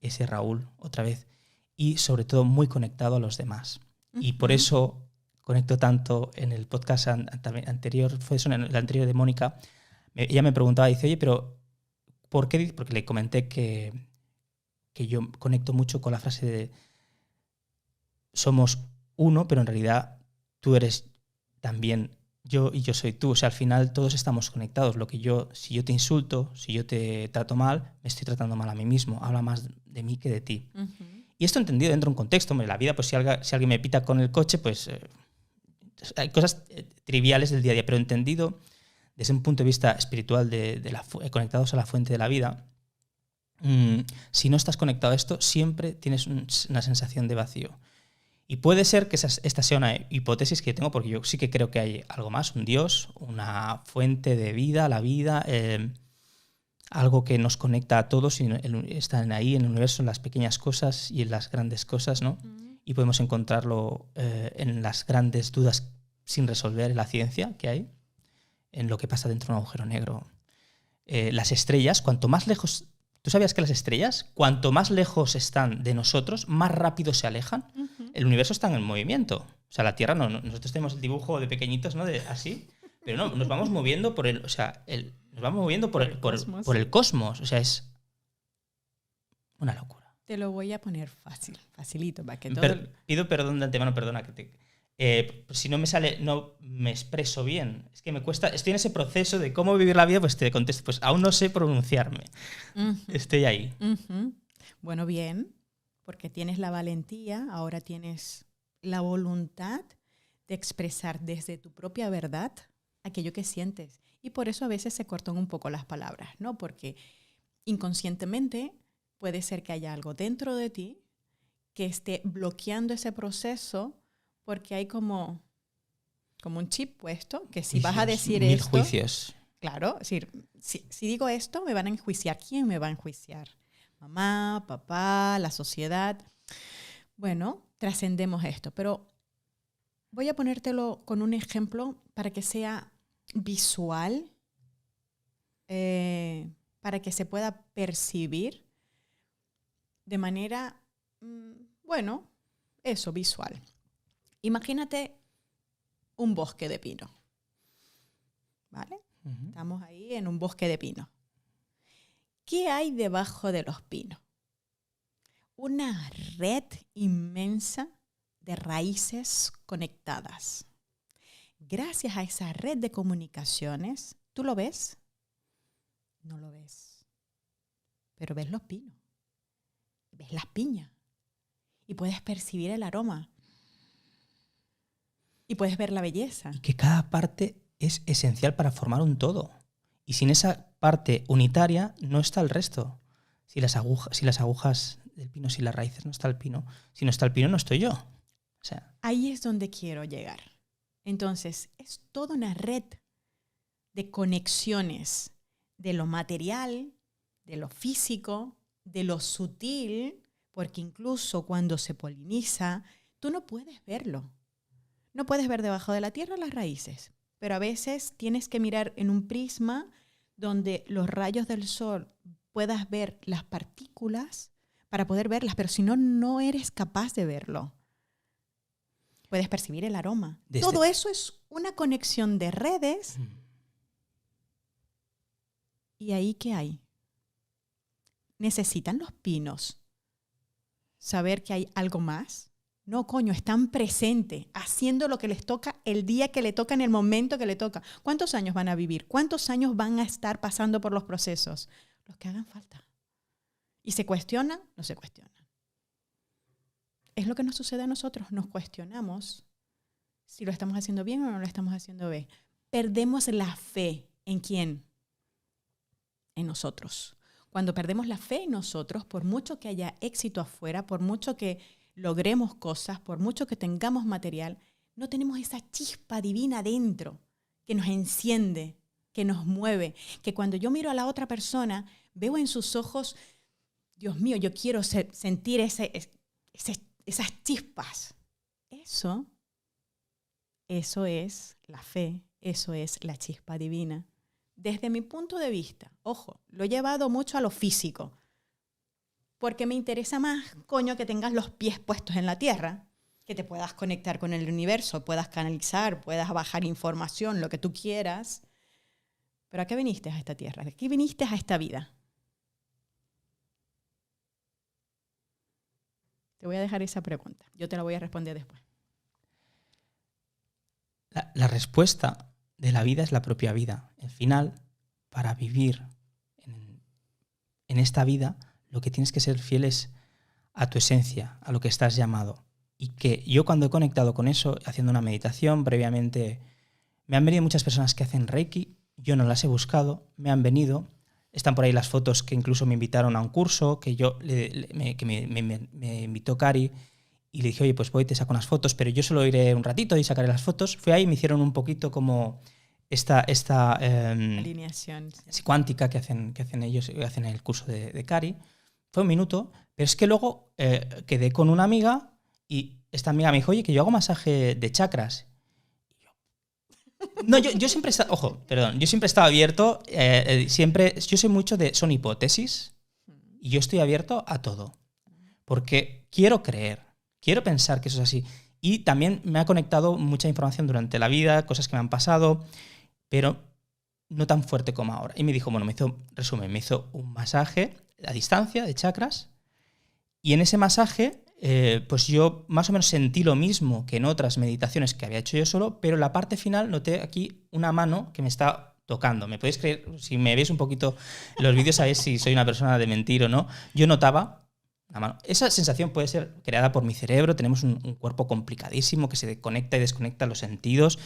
ese Raúl otra vez y sobre todo muy conectado a los demás. Y por eso conecto tanto en el podcast anterior, fue eso, en el anterior de Mónica, ella me preguntaba, dice, oye, pero ¿Por qué? Porque le comenté que yo conecto mucho con la frase de somos uno, pero en realidad tú eres también yo y yo soy tú. O sea, al final todos estamos conectados. Si yo te insulto, si yo te trato mal, me estoy tratando mal a mí mismo. Habla más de mí que de ti. Ujú. Y esto entendido dentro de un contexto. Hombre, la vida, pues si alguien me pita con el coche, pues hay cosas triviales del día a día, pero entendido desde un punto de vista espiritual, conectados a la fuente de la vida. Si no estás conectado a esto, siempre tienes una sensación de vacío. Y puede ser que esta sea una hipótesis que yo tengo, porque yo sí que creo que hay algo más, un Dios, una fuente de vida, la vida, algo que nos conecta a todos y están ahí en el universo, en las pequeñas cosas y en las grandes cosas, ¿no? Y podemos encontrarlo en las grandes dudas sin resolver en la ciencia que hay, en lo que pasa dentro de un agujero negro. Las estrellas, cuanto más lejos... ¿Tú sabías que las estrellas, cuanto más lejos están de nosotros, más rápido se alejan? Ujú. El universo está en movimiento. O sea, la Tierra no. Nosotros tenemos el dibujo de pequeñitos, ¿no? Así. Pero no, nos vamos moviendo por el... O sea, nos vamos moviendo por el cosmos. O sea, es una locura. Te lo voy a poner facilito, para que todo... Pido perdón de antemano, perdona que te... si no me sale, no me expreso bien. Es que me cuesta, estoy en ese proceso de cómo vivir la vida, pues te contesto, pues aún no sé pronunciarme. Uh-huh. Estoy ahí. Uh-huh. Bueno, bien, porque tienes la valentía, ahora tienes la voluntad de expresar desde tu propia verdad aquello que sientes. Y por eso a veces se cortan un poco las palabras, ¿no? Porque inconscientemente puede ser que haya algo dentro de ti que esté bloqueando ese proceso, porque hay como un chip puesto, que si vas a decir mil esto... juicios. Claro, es decir, si digo esto, me van a enjuiciar. ¿Quién me va a enjuiciar? Mamá, papá, la sociedad. Bueno, trascendemos esto, pero voy a ponértelo con un ejemplo para que sea visual, para que se pueda percibir de manera, visual. Imagínate un bosque de pino, ¿vale? Uh-huh. Estamos ahí en un bosque de pino. ¿Qué hay debajo de los pinos? Una red inmensa de raíces conectadas. Gracias a esa red de comunicaciones, ¿tú lo ves? No lo ves. Pero ves los pinos, ves las piñas y puedes percibir el aroma y puedes ver la belleza. Y que cada parte es esencial para formar un todo. Y sin esa parte unitaria no está el resto. Si las agujas del pino, si las raíces, no está el pino. Si no está el pino, no estoy yo. O sea, ahí es donde quiero llegar. Entonces, es toda una red de conexiones de lo material, de lo físico, de lo sutil, porque incluso cuando se poliniza, tú no puedes verlo. No puedes ver debajo de la tierra las raíces, pero a veces tienes que mirar en un prisma donde los rayos del sol puedas ver las partículas para poder verlas, pero si no, no eres capaz de verlo. Puedes percibir el aroma. Todo eso es una conexión de redes. ¿Y ahí qué hay? ¿Necesitan los pinos saber que hay algo más? No, coño, están presentes, haciendo lo que les toca el día que le toca, en el momento que le toca. ¿Cuántos años van a vivir? ¿Cuántos años van a estar pasando por los procesos? Los que hagan falta. ¿Y se cuestionan? No se cuestionan. Es lo que nos sucede a nosotros. Nos cuestionamos si lo estamos haciendo bien o no lo estamos haciendo bien. Perdemos la fe. ¿En quién? En nosotros. Cuando perdemos la fe en nosotros, por mucho que haya éxito afuera, por mucho que logremos cosas, por mucho que tengamos material, no tenemos esa chispa divina dentro que nos enciende, que nos mueve, que cuando yo miro a la otra persona, veo en sus ojos, Dios mío, yo quiero sentir esas chispas. Eso es la fe, eso es la chispa divina. Desde mi punto de vista, ojo, lo he llevado mucho a lo físico, porque me interesa más, coño, que tengas los pies puestos en la tierra, que te puedas conectar con el universo, puedas canalizar, puedas bajar información, lo que tú quieras. Pero ¿a qué viniste a esta tierra? ¿A qué viniste a esta vida? Te voy a dejar esa pregunta. Yo te la voy a responder después. La respuesta de la vida es la propia vida. Al final, para vivir en esta vida, lo que tienes que ser fiel es a tu esencia, a lo que estás llamado. Y que yo cuando he conectado con eso, haciendo una meditación, previamente me han venido muchas personas que hacen Reiki, yo no las he buscado, me han venido, están por ahí las fotos que incluso me invitaron a un curso, que me invitó Cari, y le dije, oye, pues voy, te saco unas fotos, pero yo solo iré un ratito y sacaré las fotos. Fui ahí y me hicieron un poquito como esta alineación cuántica que hacen ellos, hacen el curso de Cari. Fue un minuto, pero es que luego quedé con una amiga y esta amiga me dijo, oye, que yo hago masaje de chakras. No, yo siempre yo siempre he estado abierto, yo soy mucho son hipótesis y yo estoy abierto a todo, porque quiero creer, quiero pensar que eso es así. Y también me ha conectado mucha información durante la vida, cosas que me han pasado, pero no tan fuerte como ahora. Y me dijo, bueno, me hizo un masaje a distancia de chakras, y en ese masaje pues yo más o menos sentí lo mismo que en otras meditaciones que había hecho yo solo, pero en la parte final noté aquí una mano que me está tocando. Me podéis creer, si me veis un poquito en los vídeos sabéis si soy una persona de mentir o no. Yo notaba la mano. Esa sensación puede ser creada por mi cerebro, tenemos un cuerpo complicadísimo que se conecta y desconecta los sentidos.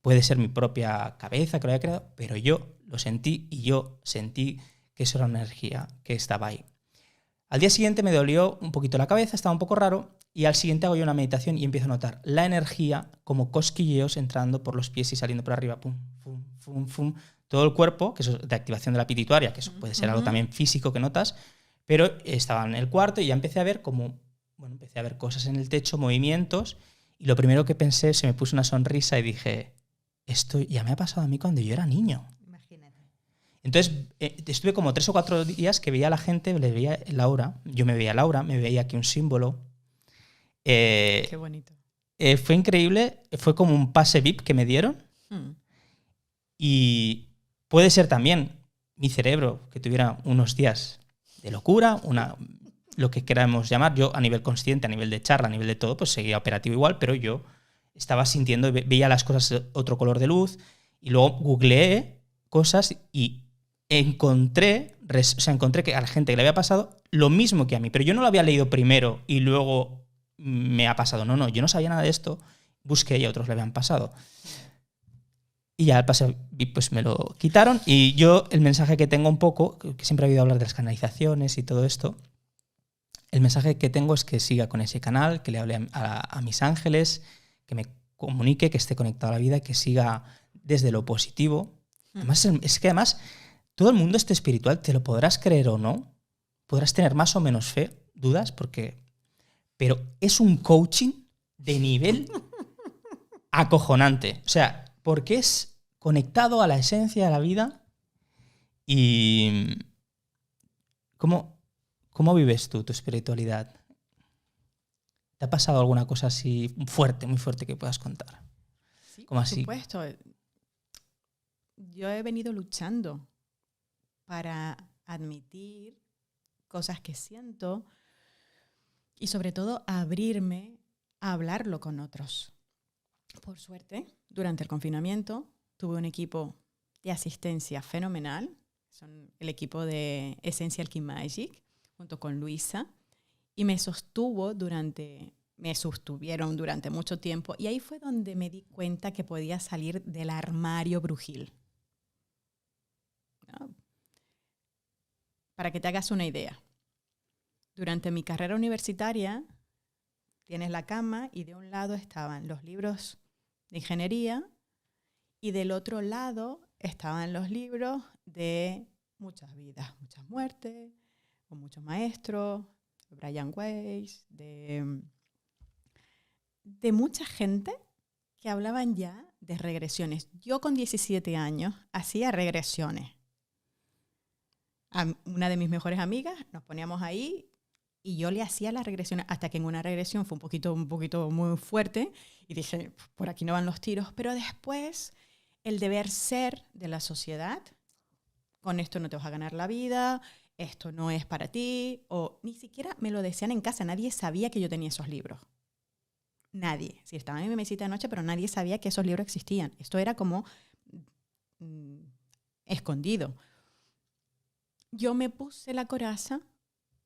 Puede ser mi propia cabeza que lo haya creado, pero yo lo sentí y yo sentí que eso era una energía que estaba ahí. Al día siguiente me dolió un poquito la cabeza, estaba un poco raro, y al siguiente hago yo una meditación y empiezo a notar la energía como cosquilleos entrando por los pies y saliendo por arriba, pum, pum, pum, pum, todo el cuerpo, que eso es de activación de la pituitaria, que eso puede ser algo también físico que notas, pero estaba en el cuarto y ya empecé a ver empecé a ver cosas en el techo, movimientos, y lo primero que pensé, se me puso una sonrisa y dije, esto ya me ha pasado a mí cuando yo era niño. Entonces, estuve como 3 o 4 días que veía a la gente, le veía el aura, yo me veía el aura, me veía aquí un símbolo. Qué bonito. Fue increíble, fue como un pase VIP que me dieron. Y puede ser también mi cerebro que tuviera unos días de locura, lo que queramos llamar. Yo a nivel consciente, a nivel de charla, a nivel de todo, pues seguía operativo igual, pero yo estaba sintiendo, veía las cosas de otro color de luz, y luego googleé cosas y encontré que a la gente que le había pasado lo mismo que a mí, pero yo no lo había leído primero y luego me ha pasado. No, yo no sabía nada de esto, busqué y a otros le habían pasado. Y ya al pase pues me lo quitaron, y yo el mensaje que tengo un poco, que siempre he oído hablar de las canalizaciones y todo esto, el mensaje que tengo es que siga con ese canal, que le hable a mis ángeles, que me comunique, que esté conectado a la vida, que siga desde lo positivo. Además, es que además todo el mundo este espiritual, te lo podrás creer o no, podrás tener más o menos fe, dudas, pero es un coaching de nivel acojonante. O sea, porque es conectado a la esencia de la vida. Y ¿cómo vives tú tu espiritualidad? ¿Te ha pasado alguna cosa así fuerte, muy fuerte que puedas contar? Sí, ¿Cómo por así? supuesto. Yo he venido luchando para admitir cosas que siento y sobre todo abrirme a hablarlo con otros. Por suerte, durante el confinamiento tuve un equipo de asistencia fenomenal, son el equipo de Essential Key Magic, junto con Luisa, y me sostuvieron durante mucho tiempo, y ahí fue donde me di cuenta que podía salir del armario brujil. ¿No? Para que te hagas una idea, durante mi carrera universitaria tienes la cama y de un lado estaban los libros de ingeniería y del otro lado estaban los libros de muchas vidas, muchas muertes, con muchos maestros, de Brian Weiss, de mucha gente que hablaban ya de regresiones. Yo con 17 años hacía regresiones. A una de mis mejores amigas nos poníamos ahí y yo le hacía las regresiones, hasta que en una regresión fue un poquito muy fuerte y dije, por aquí no van los tiros. Pero después el deber ser de la sociedad, con esto no te vas a ganar la vida, esto no es para ti, o ni siquiera me lo decían en casa, nadie sabía que yo tenía esos libros. Nadie. Sí, estaban en mi mesita de noche, pero nadie sabía que esos libros existían. Esto era como escondido. Yo me puse la coraza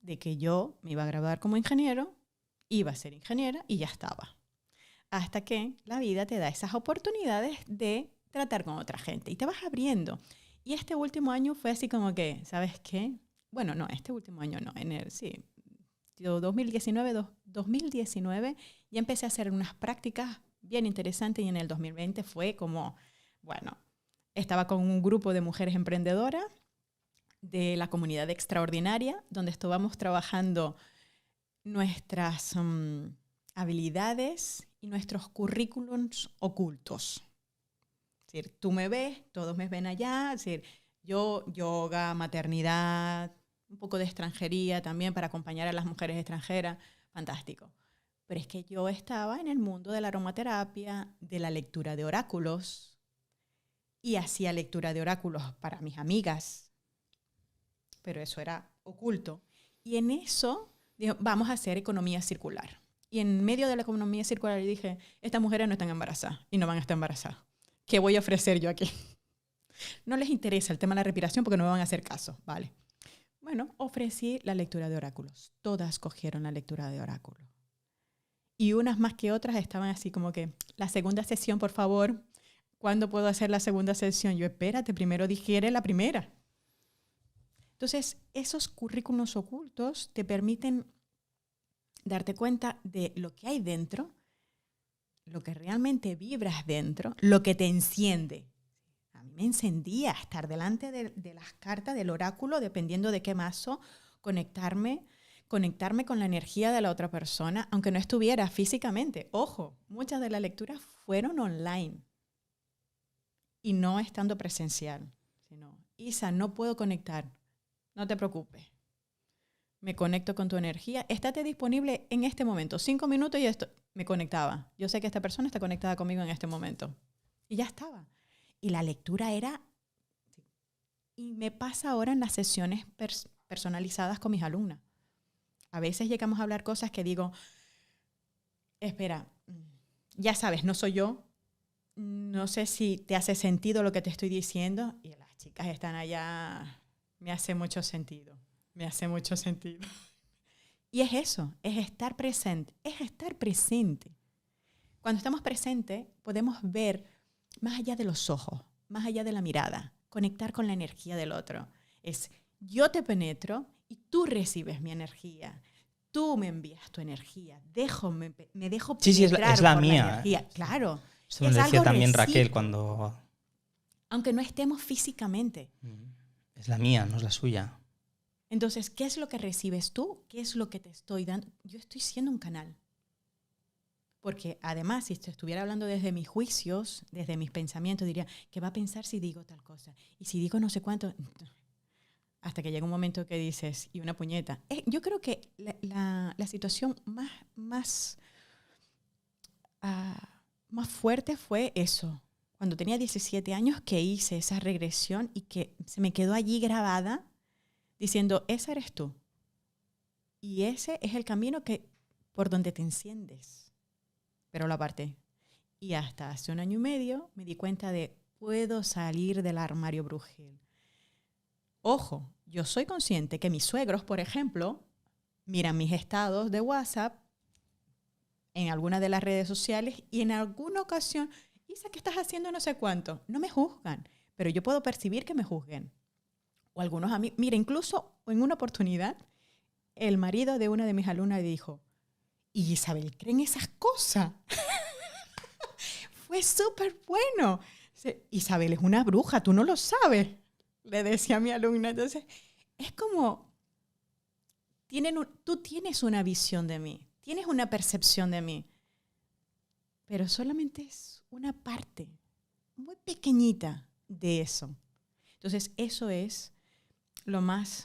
de que yo me iba a graduar como ingeniero, iba a ser ingeniera y ya estaba. Hasta que la vida te da esas oportunidades de tratar con otra gente y te vas abriendo. Y este último año fue así como que, ¿sabes qué? Bueno, no, este último año no, yo 2019 ya empecé a hacer unas prácticas bien interesantes y en el 2020 fue como, bueno, estaba con un grupo de mujeres emprendedoras de la comunidad extraordinaria, donde estábamos trabajando nuestras habilidades y nuestros currículums ocultos. Es decir, tú me ves, todos me ven allá, es decir, yo, yoga, maternidad, un poco de extranjería también para acompañar a las mujeres extranjeras, fantástico. Pero es que yo estaba en el mundo de la aromaterapia, de la lectura de oráculos, y hacía lectura de oráculos para mis amigas, pero eso era oculto. Y en eso, dijo, vamos a hacer economía circular. Y en medio de la economía circular le dije, estas mujeres no están embarazadas y no van a estar embarazadas. ¿Qué voy a ofrecer yo aquí? No les interesa el tema de la respiración porque no me van a hacer caso, ¿vale? Bueno, ofrecí la lectura de oráculos. Todas cogieron la lectura de oráculos. Y unas más que otras estaban así como que, la segunda sesión, por favor. ¿Cuándo puedo hacer la segunda sesión? Yo, espérate, primero digiere la primera. Entonces, esos currículos ocultos te permiten darte cuenta de lo que hay dentro, lo que realmente vibras dentro, lo que te enciende. A mí me encendía estar delante de las cartas del oráculo, dependiendo de qué mazo, conectarme con la energía de la otra persona, aunque no estuviera físicamente. Ojo, muchas de las lecturas fueron online y no estando presencial. Sino, Isa, no puedo conectar. No te preocupes. Me conecto con tu energía. Estate disponible en este momento. 5 minutos y esto me conectaba. Yo sé que esta persona está conectada conmigo en este momento. Y ya estaba. Y la lectura era... Y me pasa ahora en las sesiones personalizadas con mis alumnas. A veces llegamos a hablar cosas que digo, espera, ya sabes, no soy yo. No sé si te hace sentido lo que te estoy diciendo. Y las chicas están allá... Me hace mucho sentido. Me hace mucho sentido. Y es eso, es estar presente. Es estar presente. Cuando estamos presentes, podemos ver más allá de los ojos, más allá de la mirada, conectar con la energía del otro. Es yo te penetro y tú recibes mi energía. Tú me envías tu energía. Me dejo penetrar es la por mía. la energía. Claro. Eso me lo decía también Raquel cuando... Aunque no estemos físicamente. Es la mía, no es la suya. Entonces, ¿qué es lo que recibes tú? ¿Qué es lo que te estoy dando? Yo estoy siendo un canal. Porque además, si estuviera hablando desde mis juicios, desde mis pensamientos, diría, ¿qué va a pensar si digo tal cosa? Y si digo no sé cuánto... Hasta que llega un momento que dices, y una puñeta. Yo creo que la situación más fuerte fue eso. Cuando tenía 17 años que hice esa regresión y que se me quedó allí grabada diciendo, esa eres tú. Y ese es el camino por donde te enciendes. Pero lo aparté. Y hasta hace 1 año y medio me di cuenta de, puedo salir del armario brujil. Ojo, yo soy consciente que mis suegros, por ejemplo, miran mis estados de WhatsApp en alguna de las redes sociales y en alguna ocasión, Isa, ¿qué estás haciendo? No sé cuánto. No me juzgan, pero yo puedo percibir que me juzguen. O algunos amigos. Mira, incluso en una oportunidad, el marido de una de mis alumnas dijo, ¿y Isabel cree en esas cosas? Fue súper bueno. Isabel es una bruja, tú no lo sabes, le decía a mi alumna. Entonces, es como, tú tienes una visión de mí, tienes una percepción de mí, pero solamente es una parte muy pequeñita de eso. Entonces, eso es lo más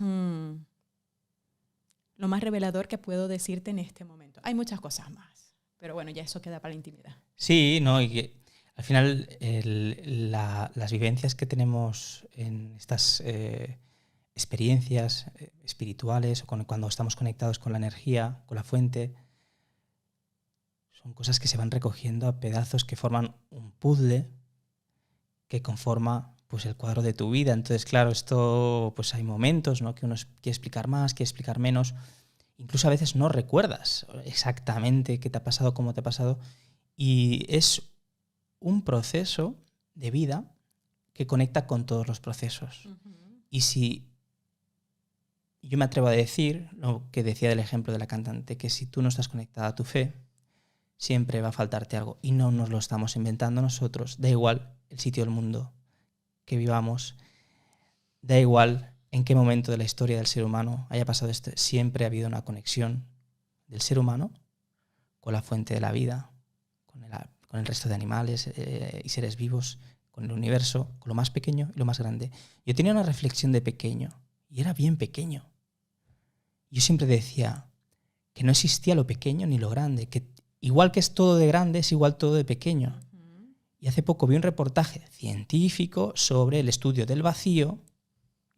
revelador que puedo decirte en este momento. Hay muchas cosas más, pero bueno, ya eso queda para la intimidad. Sí, no, y que al final las vivencias que tenemos en estas experiencias espirituales o cuando estamos conectados con la energía, con la fuente. Son cosas que se van recogiendo a pedazos que forman un puzzle que conforma pues, el cuadro de tu vida. Entonces, claro, esto pues hay momentos, ¿no?, que uno quiere explicar más, quiere explicar menos. Incluso a veces no recuerdas exactamente qué te ha pasado, cómo te ha pasado. Y es un proceso de vida que conecta con todos los procesos. Y si yo me atrevo a decir lo que decía del ejemplo de la cantante, que si tú no estás conectada a tu fe, siempre va a faltarte algo. Y no nos lo estamos inventando nosotros. Da igual el sitio del mundo que vivamos, da igual en qué momento de la historia del ser humano haya pasado esto, siempre ha habido una conexión del ser humano con la fuente de la vida, con el resto de animales y seres vivos, con el universo, con lo más pequeño y lo más grande. Yo tenía una reflexión de pequeño, y era bien pequeño. Yo siempre decía que no existía lo pequeño ni lo grande, que igual que es todo de grande, es igual todo de pequeño. Y hace poco vi un reportaje científico sobre el estudio del vacío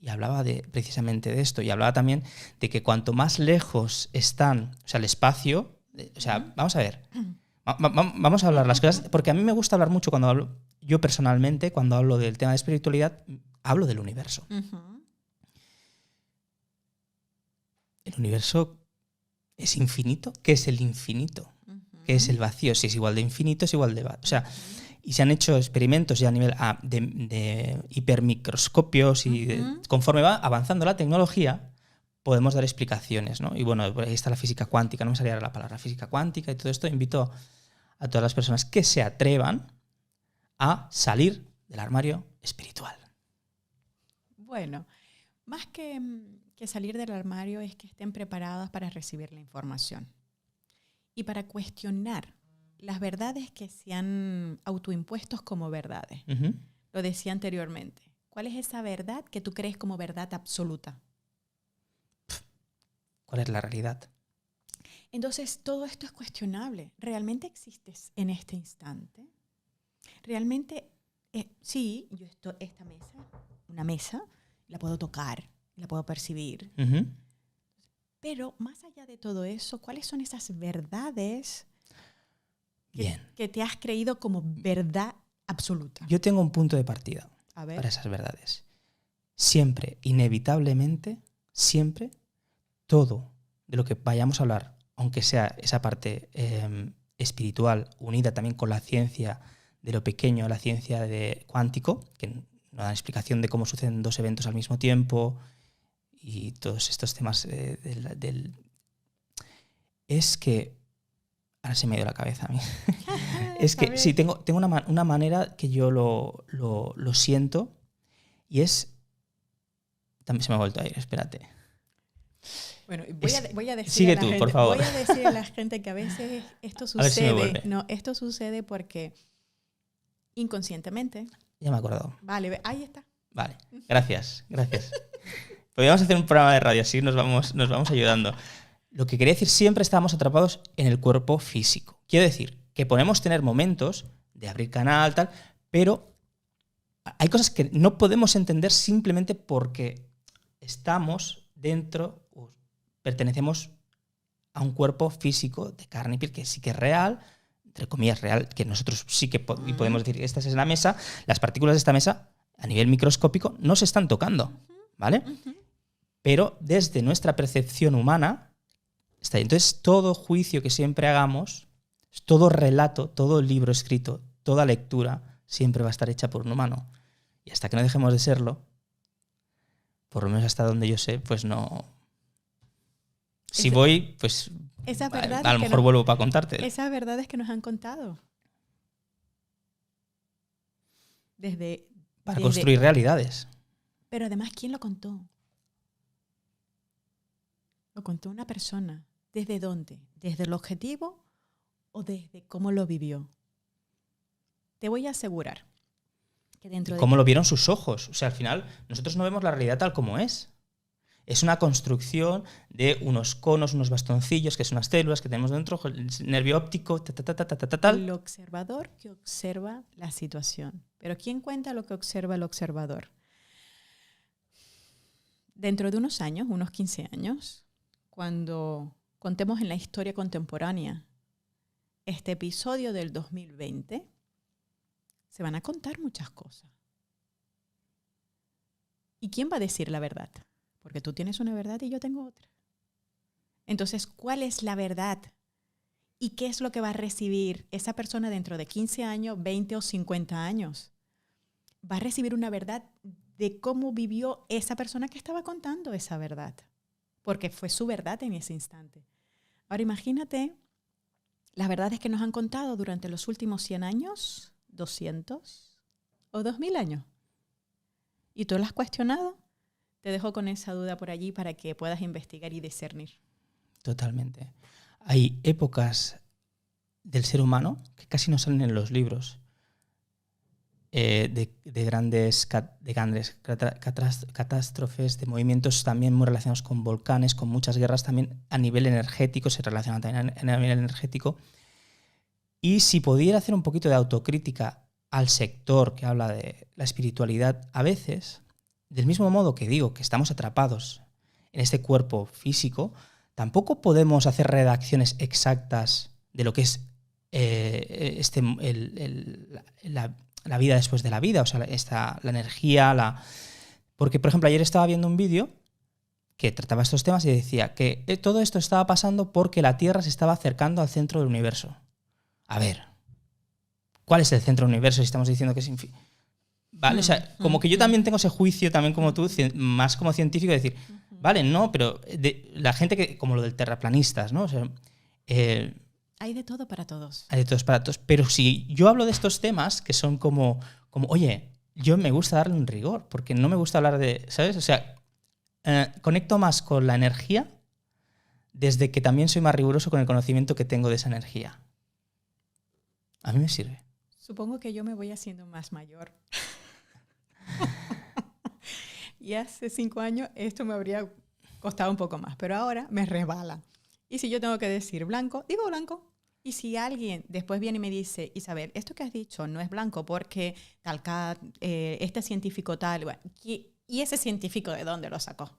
y hablaba precisamente de esto. Y hablaba también de que cuanto más lejos están, o sea, el espacio, o sea, vamos a ver, vamos a hablar las cosas, porque a mí me gusta hablar mucho cuando hablo, yo personalmente, cuando hablo del tema de espiritualidad, hablo del universo. El universo es infinito. ¿Qué es el infinito? ¿Qué es el vacío? Si es igual de infinito, es igual de vacío. O sea, y se han hecho experimentos ya a nivel de hipermicroscopios y conforme va avanzando la tecnología, podemos dar explicaciones, ¿no? Y bueno, ahí está la física cuántica, no me salía la palabra física cuántica y todo esto. Invito a todas las personas que se atrevan a salir del armario espiritual. Bueno, más que salir del armario es que estén preparadas para recibir la información y para cuestionar las verdades que se han autoimpuestos como verdades. Lo decía anteriormente. ¿Cuál es esa verdad que tú crees como verdad absoluta? ¿Cuál es la realidad? Entonces, todo esto es cuestionable. ¿Realmente existes en este instante? ¿Realmente, sí, esta mesa, una mesa, la puedo tocar, la puedo percibir? Pero más allá de todo eso, ¿cuáles son esas verdades que te has creído como verdad absoluta? Yo tengo un punto de partida para esas verdades. Siempre, inevitablemente, siempre, todo de lo que vayamos a hablar, aunque sea esa parte espiritual, unida también con la ciencia de lo pequeño, la ciencia de cuántico, que nos da explicación de cómo suceden dos eventos al mismo tiempo y todos estos temas es que ahora se me ha ido la cabeza a mí. Es que sí, tengo una manera que yo lo siento y es... También se me ha vuelto a ir, espérate. Bueno, voy a decir sigue tú, por favor. Voy a decir a la gente que a veces esto sucede. No, esto sucede porque inconscientemente. Ya me he acordado. Vale, ahí está. Vale, gracias. Podríamos hacer un programa de radio, así nos vamos ayudando. Lo que quería decir, siempre estamos atrapados en el cuerpo físico. Quiero decir que podemos tener momentos de abrir canal, tal, pero hay cosas que no podemos entender simplemente porque estamos dentro, pertenecemos a un cuerpo físico de carne y piel que sí que es real, entre comillas real, que nosotros sí que podemos decir que esta es la mesa, las partículas de esta mesa a nivel microscópico no se están tocando, ¿vale? Pero desde nuestra percepción humana está ahí. Entonces todo juicio que siempre hagamos, todo relato, todo libro escrito, toda lectura siempre va a estar hecha por un humano. Y hasta que no dejemos de serlo, por lo menos hasta donde yo sé, pues no... Si voy, pues a lo mejor vuelvo para contarte. Esas verdades que nos han contado. Para construir realidades. Pero además, ¿quién lo contó? Lo contó una persona. ¿Desde dónde? ¿Desde el objetivo o desde cómo lo vivió? Te voy a asegurar que dentro de... ¿Cómo lo vieron sus ojos? O sea, al final, nosotros no vemos la realidad tal como es. Es una construcción de unos conos, unos bastoncillos, que son unas células que tenemos dentro, el nervio óptico, tal. El observador que observa la situación. Pero ¿quién cuenta lo que observa el observador? dentro de unos años, unos 15 años, cuando contemos en la historia contemporánea este episodio del 2020, se van a contar muchas cosas. ¿Y quién va a decir la verdad? Porque tú tienes una verdad y yo tengo otra. Entonces, ¿cuál es la verdad? ¿Y qué es lo que va a recibir esa persona dentro de 15 años, 20 o 50 años? Va a recibir una verdad de cómo vivió esa persona que estaba contando esa verdad, porque fue su verdad en ese instante. Ahora imagínate las verdades que nos han contado durante los últimos 100 años, 200 o 2000 años. ¿Y tú las has cuestionado? Te dejo con esa duda por allí para que puedas investigar y discernir. Totalmente. Hay épocas del ser humano que casi no salen en los libros. De grandes catástrofes, de movimientos también muy relacionados con volcanes, con muchas guerras también a nivel energético, se relacionan también a nivel energético. Y si pudiera hacer un poquito de autocrítica al sector que habla de la espiritualidad, a veces, del mismo modo que digo que estamos atrapados en este cuerpo físico, tampoco podemos hacer redacciones exactas de lo que es la vida después de la vida, o sea, la energía, Porque, por ejemplo, ayer estaba viendo un vídeo que trataba estos temas y decía que todo esto estaba pasando porque la Tierra se estaba acercando al centro del universo. A ver, ¿cuál es el centro del universo si estamos diciendo que es infinito? ¿Vale? O sea, como que yo también tengo ese juicio, también como tú, más como científico, de decir, vale, no, pero la gente que, como lo del terraplanistas, ¿no? O sea, hay de todo para todos. Hay de todos para todos. Pero si yo hablo de estos temas que son como oye, yo me gusta darle un rigor, porque no me gusta hablar de, ¿sabes? O sea, conecto más con la energía desde que también soy más riguroso con el conocimiento que tengo de esa energía. A mí me sirve. Supongo que yo me voy haciendo más mayor. Y hace 5 años esto me habría costado un poco más, pero ahora me resbala. Y si yo tengo que decir blanco, digo blanco. Y si alguien después viene y me dice, Isabel, esto que has dicho no es blanco porque este científico tal, bueno, ¿y ese científico de dónde lo sacó?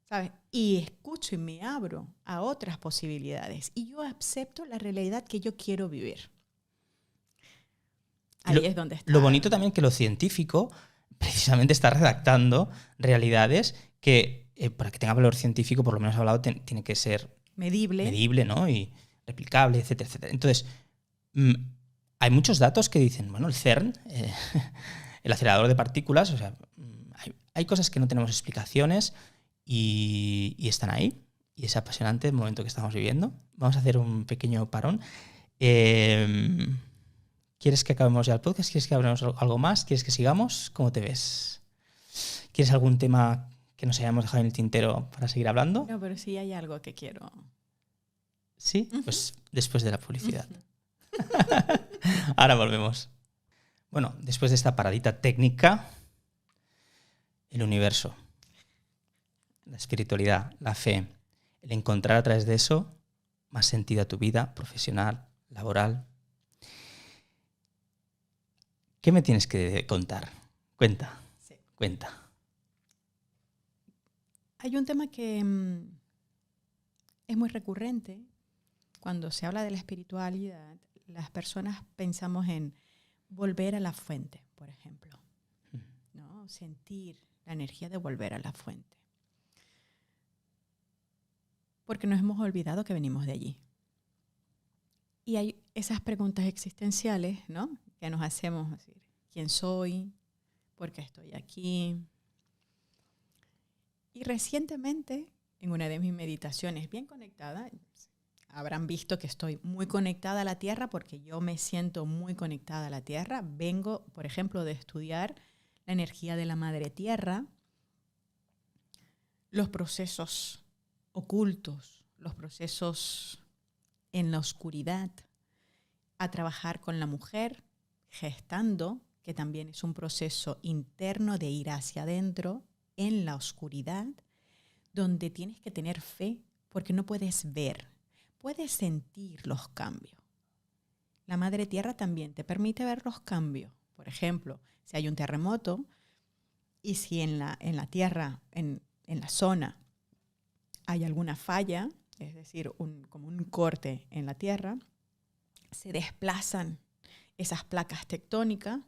¿Sabes? Y escucho y me abro a otras posibilidades. Y yo acepto la realidad que yo quiero vivir. Ahí es donde está. Lo bonito también que lo científico precisamente está redactando realidades que, para que tenga valor científico, por lo menos hablado, tiene que ser medible, ¿no? Y replicable, etcétera, etcétera. Entonces, hay muchos datos que dicen, bueno, el CERN, el acelerador de partículas, o sea, hay cosas que no tenemos explicaciones y están ahí. Y es apasionante el momento que estamos viviendo. Vamos a hacer un pequeño parón. ¿Quieres que acabemos ya el podcast? ¿Quieres que hablemos algo más? ¿Quieres que sigamos? ¿Cómo te ves? ¿Quieres algún tema que nos hayamos dejado en el tintero para seguir hablando? No, pero sí hay algo que quiero. ¿Sí? Pues después de la publicidad. Ahora volvemos. Bueno, después de esta paradita técnica, el universo, la espiritualidad, la fe, el encontrar a través de eso más sentido a tu vida profesional, laboral. ¿Qué me tienes que contar? Cuenta. Hay un tema que es muy recurrente. Cuando se habla de la espiritualidad, las personas pensamos en volver a la fuente, por ejemplo, ¿no? Sentir la energía de volver a la fuente. Porque nos hemos olvidado que venimos de allí. Y hay esas preguntas existenciales, ¿no? Que nos hacemos, decir, ¿quién soy? ¿Por qué estoy aquí? Y recientemente, en una de mis meditaciones bien conectada, habrán visto que estoy muy conectada a la Tierra porque yo me siento muy conectada a la Tierra. Vengo, por ejemplo, de estudiar la energía de la Madre Tierra, los procesos ocultos, los procesos en la oscuridad, a trabajar con la mujer, gestando, que también es un proceso interno de ir hacia adentro, en la oscuridad, donde tienes que tener fe porque no puedes ver, puedes sentir los cambios. La Madre Tierra también te permite ver los cambios. Por ejemplo, si hay un terremoto, Y si en la tierra, en la zona, hay alguna falla, es decir, como un corte en la tierra, se desplazan esas placas tectónicas,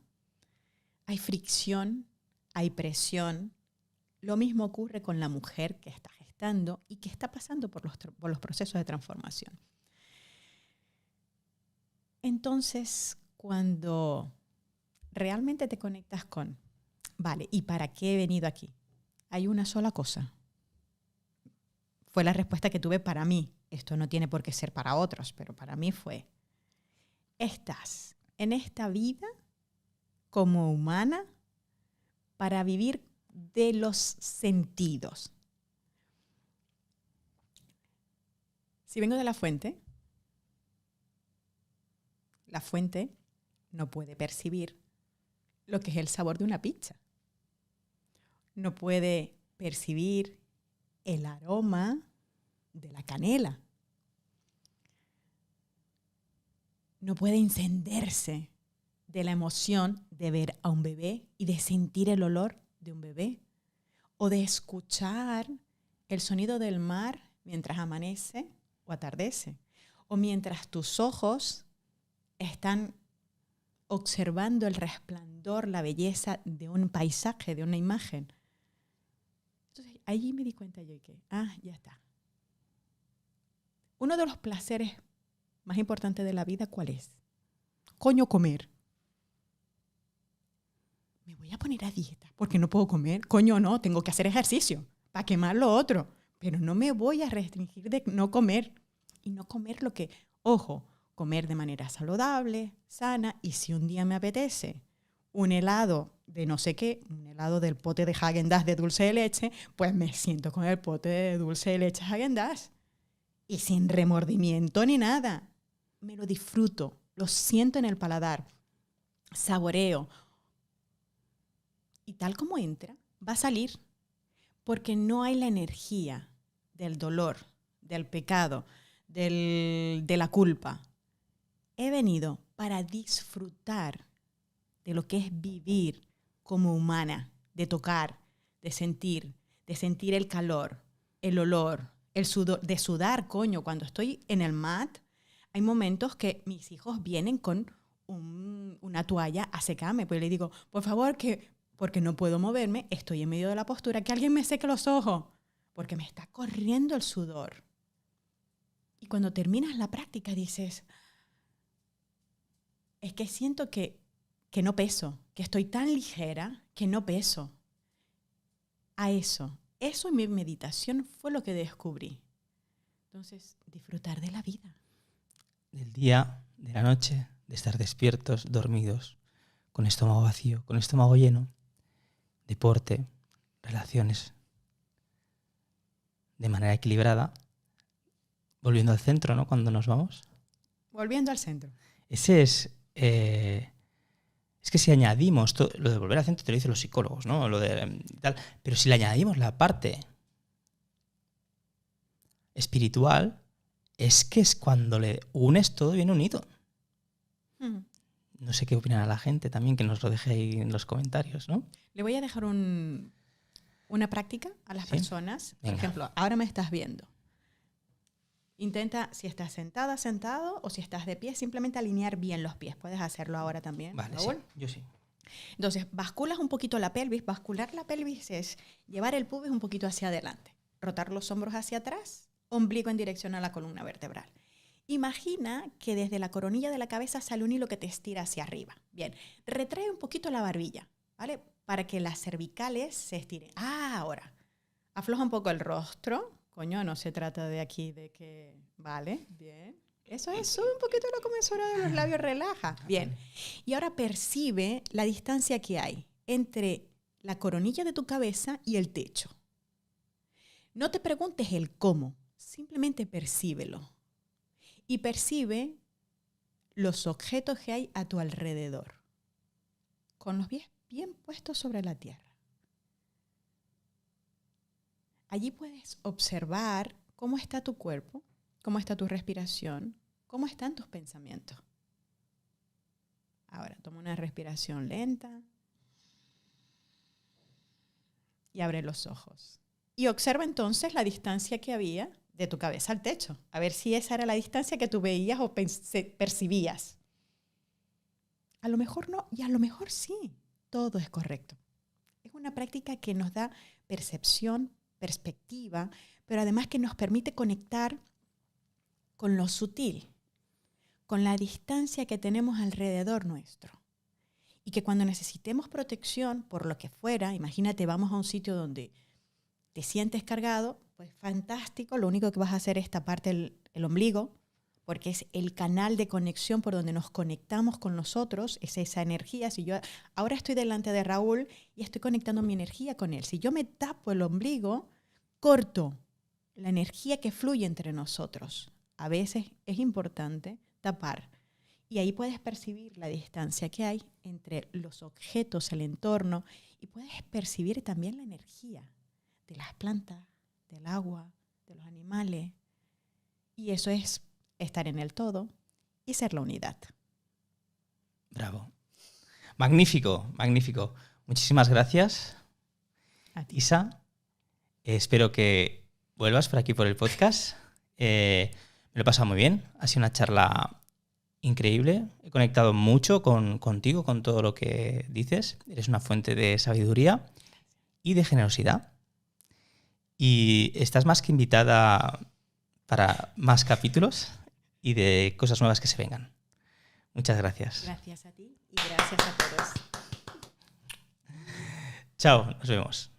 hay fricción, hay presión. Lo mismo ocurre con la mujer que está gestando y que está pasando por los procesos de transformación. Entonces, cuando realmente te conectas con, vale, ¿y para qué he venido aquí? Hay una sola cosa. Fue la respuesta que tuve para mí. Esto no tiene por qué ser para otros, pero para mí fue, estás en esta vida como humana para vivir de los sentidos. Si vengo de la fuente no puede percibir lo que es el sabor de una pizza. No puede percibir el aroma de la canela. No puede encenderse de la emoción de ver a un bebé y de sentir el olor de un bebé, o de escuchar el sonido del mar mientras amanece o atardece, o mientras tus ojos están observando el resplandor, la belleza de un paisaje, de una imagen. Entonces, allí me di cuenta yo que, ya está. Uno de los placeres más importantes de la vida, ¿cuál es? Coño, comer. Me voy a poner a dieta porque no puedo comer. Coño, no, tengo que hacer ejercicio para quemar lo otro. Pero no me voy a restringir de no comer. Y no comer lo que, ojo, comer de manera saludable, sana. Y si un día me apetece un helado de no sé qué, un helado del pote de Häagen-Dazs de dulce de leche, pues me siento con el pote de dulce de leche Häagen-Dazs. Y sin remordimiento ni nada. Me lo disfruto, lo siento en el paladar, saboreo. Y tal como entra, va a salir, porque no hay la energía del dolor, del pecado, de la culpa. He venido para disfrutar de lo que es vivir como humana, de tocar, de sentir el calor, el olor, el sudor, de sudar, coño. Cuando estoy en el mat, hay momentos que mis hijos vienen con una toalla a secarme, pues le digo, por favor, porque no puedo moverme, estoy en medio de la postura, que alguien me seque los ojos, porque me está corriendo el sudor. Y cuando terminas la práctica dices, es que siento que no peso, que estoy tan ligera que no peso. Eso en mi meditación fue lo que descubrí. Entonces, disfrutar de la vida. Del día, de la noche, de estar despiertos, dormidos, con estómago vacío, con estómago lleno. Deporte, relaciones, de manera equilibrada, volviendo al centro, ¿no? Cuando nos vamos. Volviendo al centro. Ese es que si añadimos lo de volver al centro, te lo dicen los psicólogos, ¿no? Lo de tal, pero si le añadimos la parte espiritual, es que es cuando le unes todo bien unido. No sé qué opinará la gente también, que nos lo deje ahí en los comentarios, ¿no? Le voy a dejar una práctica a las personas. Venga. Por ejemplo, ahora me estás viendo. Intenta, si estás sentada, sentado, o si estás de pie, simplemente alinear bien los pies. Puedes hacerlo ahora también. Vale, sí, yo sí. Entonces, basculas un poquito la pelvis. Bascular la pelvis es llevar el pubis un poquito hacia adelante. Rotar los hombros hacia atrás, ombligo en dirección a la columna vertebral. Imagina que desde la coronilla de la cabeza sale un hilo que te estira hacia arriba. Bien, retrae un poquito la barbilla, ¿vale? Para que las cervicales se estiren. Ahora, afloja un poco el rostro. Coño, no se trata de aquí de que... Vale, bien. Eso es, sube un poquito la comensura de los labios, relaja. Bien. Y ahora percibe la distancia que hay entre la coronilla de tu cabeza y el techo. No te preguntes el cómo, simplemente percíbelo. Y percibe los objetos que hay a tu alrededor, con los pies bien puestos sobre la tierra. Allí puedes observar cómo está tu cuerpo, cómo está tu respiración, cómo están tus pensamientos. Ahora, toma una respiración lenta. y abre los ojos. Y observa entonces la distancia que había de tu cabeza al techo. A ver si esa era la distancia que tú veías o percibías. A lo mejor no, y a lo mejor sí. Todo es correcto. Es una práctica que nos da percepción, perspectiva, pero además que nos permite conectar con lo sutil, con la distancia que tenemos alrededor nuestro. Y que cuando necesitemos protección por lo que fuera, imagínate, vamos a un sitio donde te sientes cargado, pues fantástico, lo único que vas a hacer es taparte el ombligo, porque es el canal de conexión por donde nos conectamos con nosotros, es esa energía. Si yo ahora estoy delante de Raúl y estoy conectando mi energía con él, si yo me tapo el ombligo, corto la energía que fluye entre nosotros. A veces es importante tapar. Y ahí puedes percibir la distancia que hay entre los objetos, el entorno, y puedes percibir también la energía de las plantas, del agua, de los animales. Y eso es estar en el todo y ser la unidad. Bravo. Magnífico, magnífico. Muchísimas gracias, Isa. Espero que vuelvas por aquí por el podcast. Me lo he pasado muy bien. Ha sido una charla increíble. He conectado mucho contigo, con todo lo que dices. Eres una fuente de sabiduría y de generosidad. Y estás más que invitada para más capítulos y de cosas nuevas que se vengan. Muchas gracias. Gracias a ti y gracias a todos. Chao, nos vemos.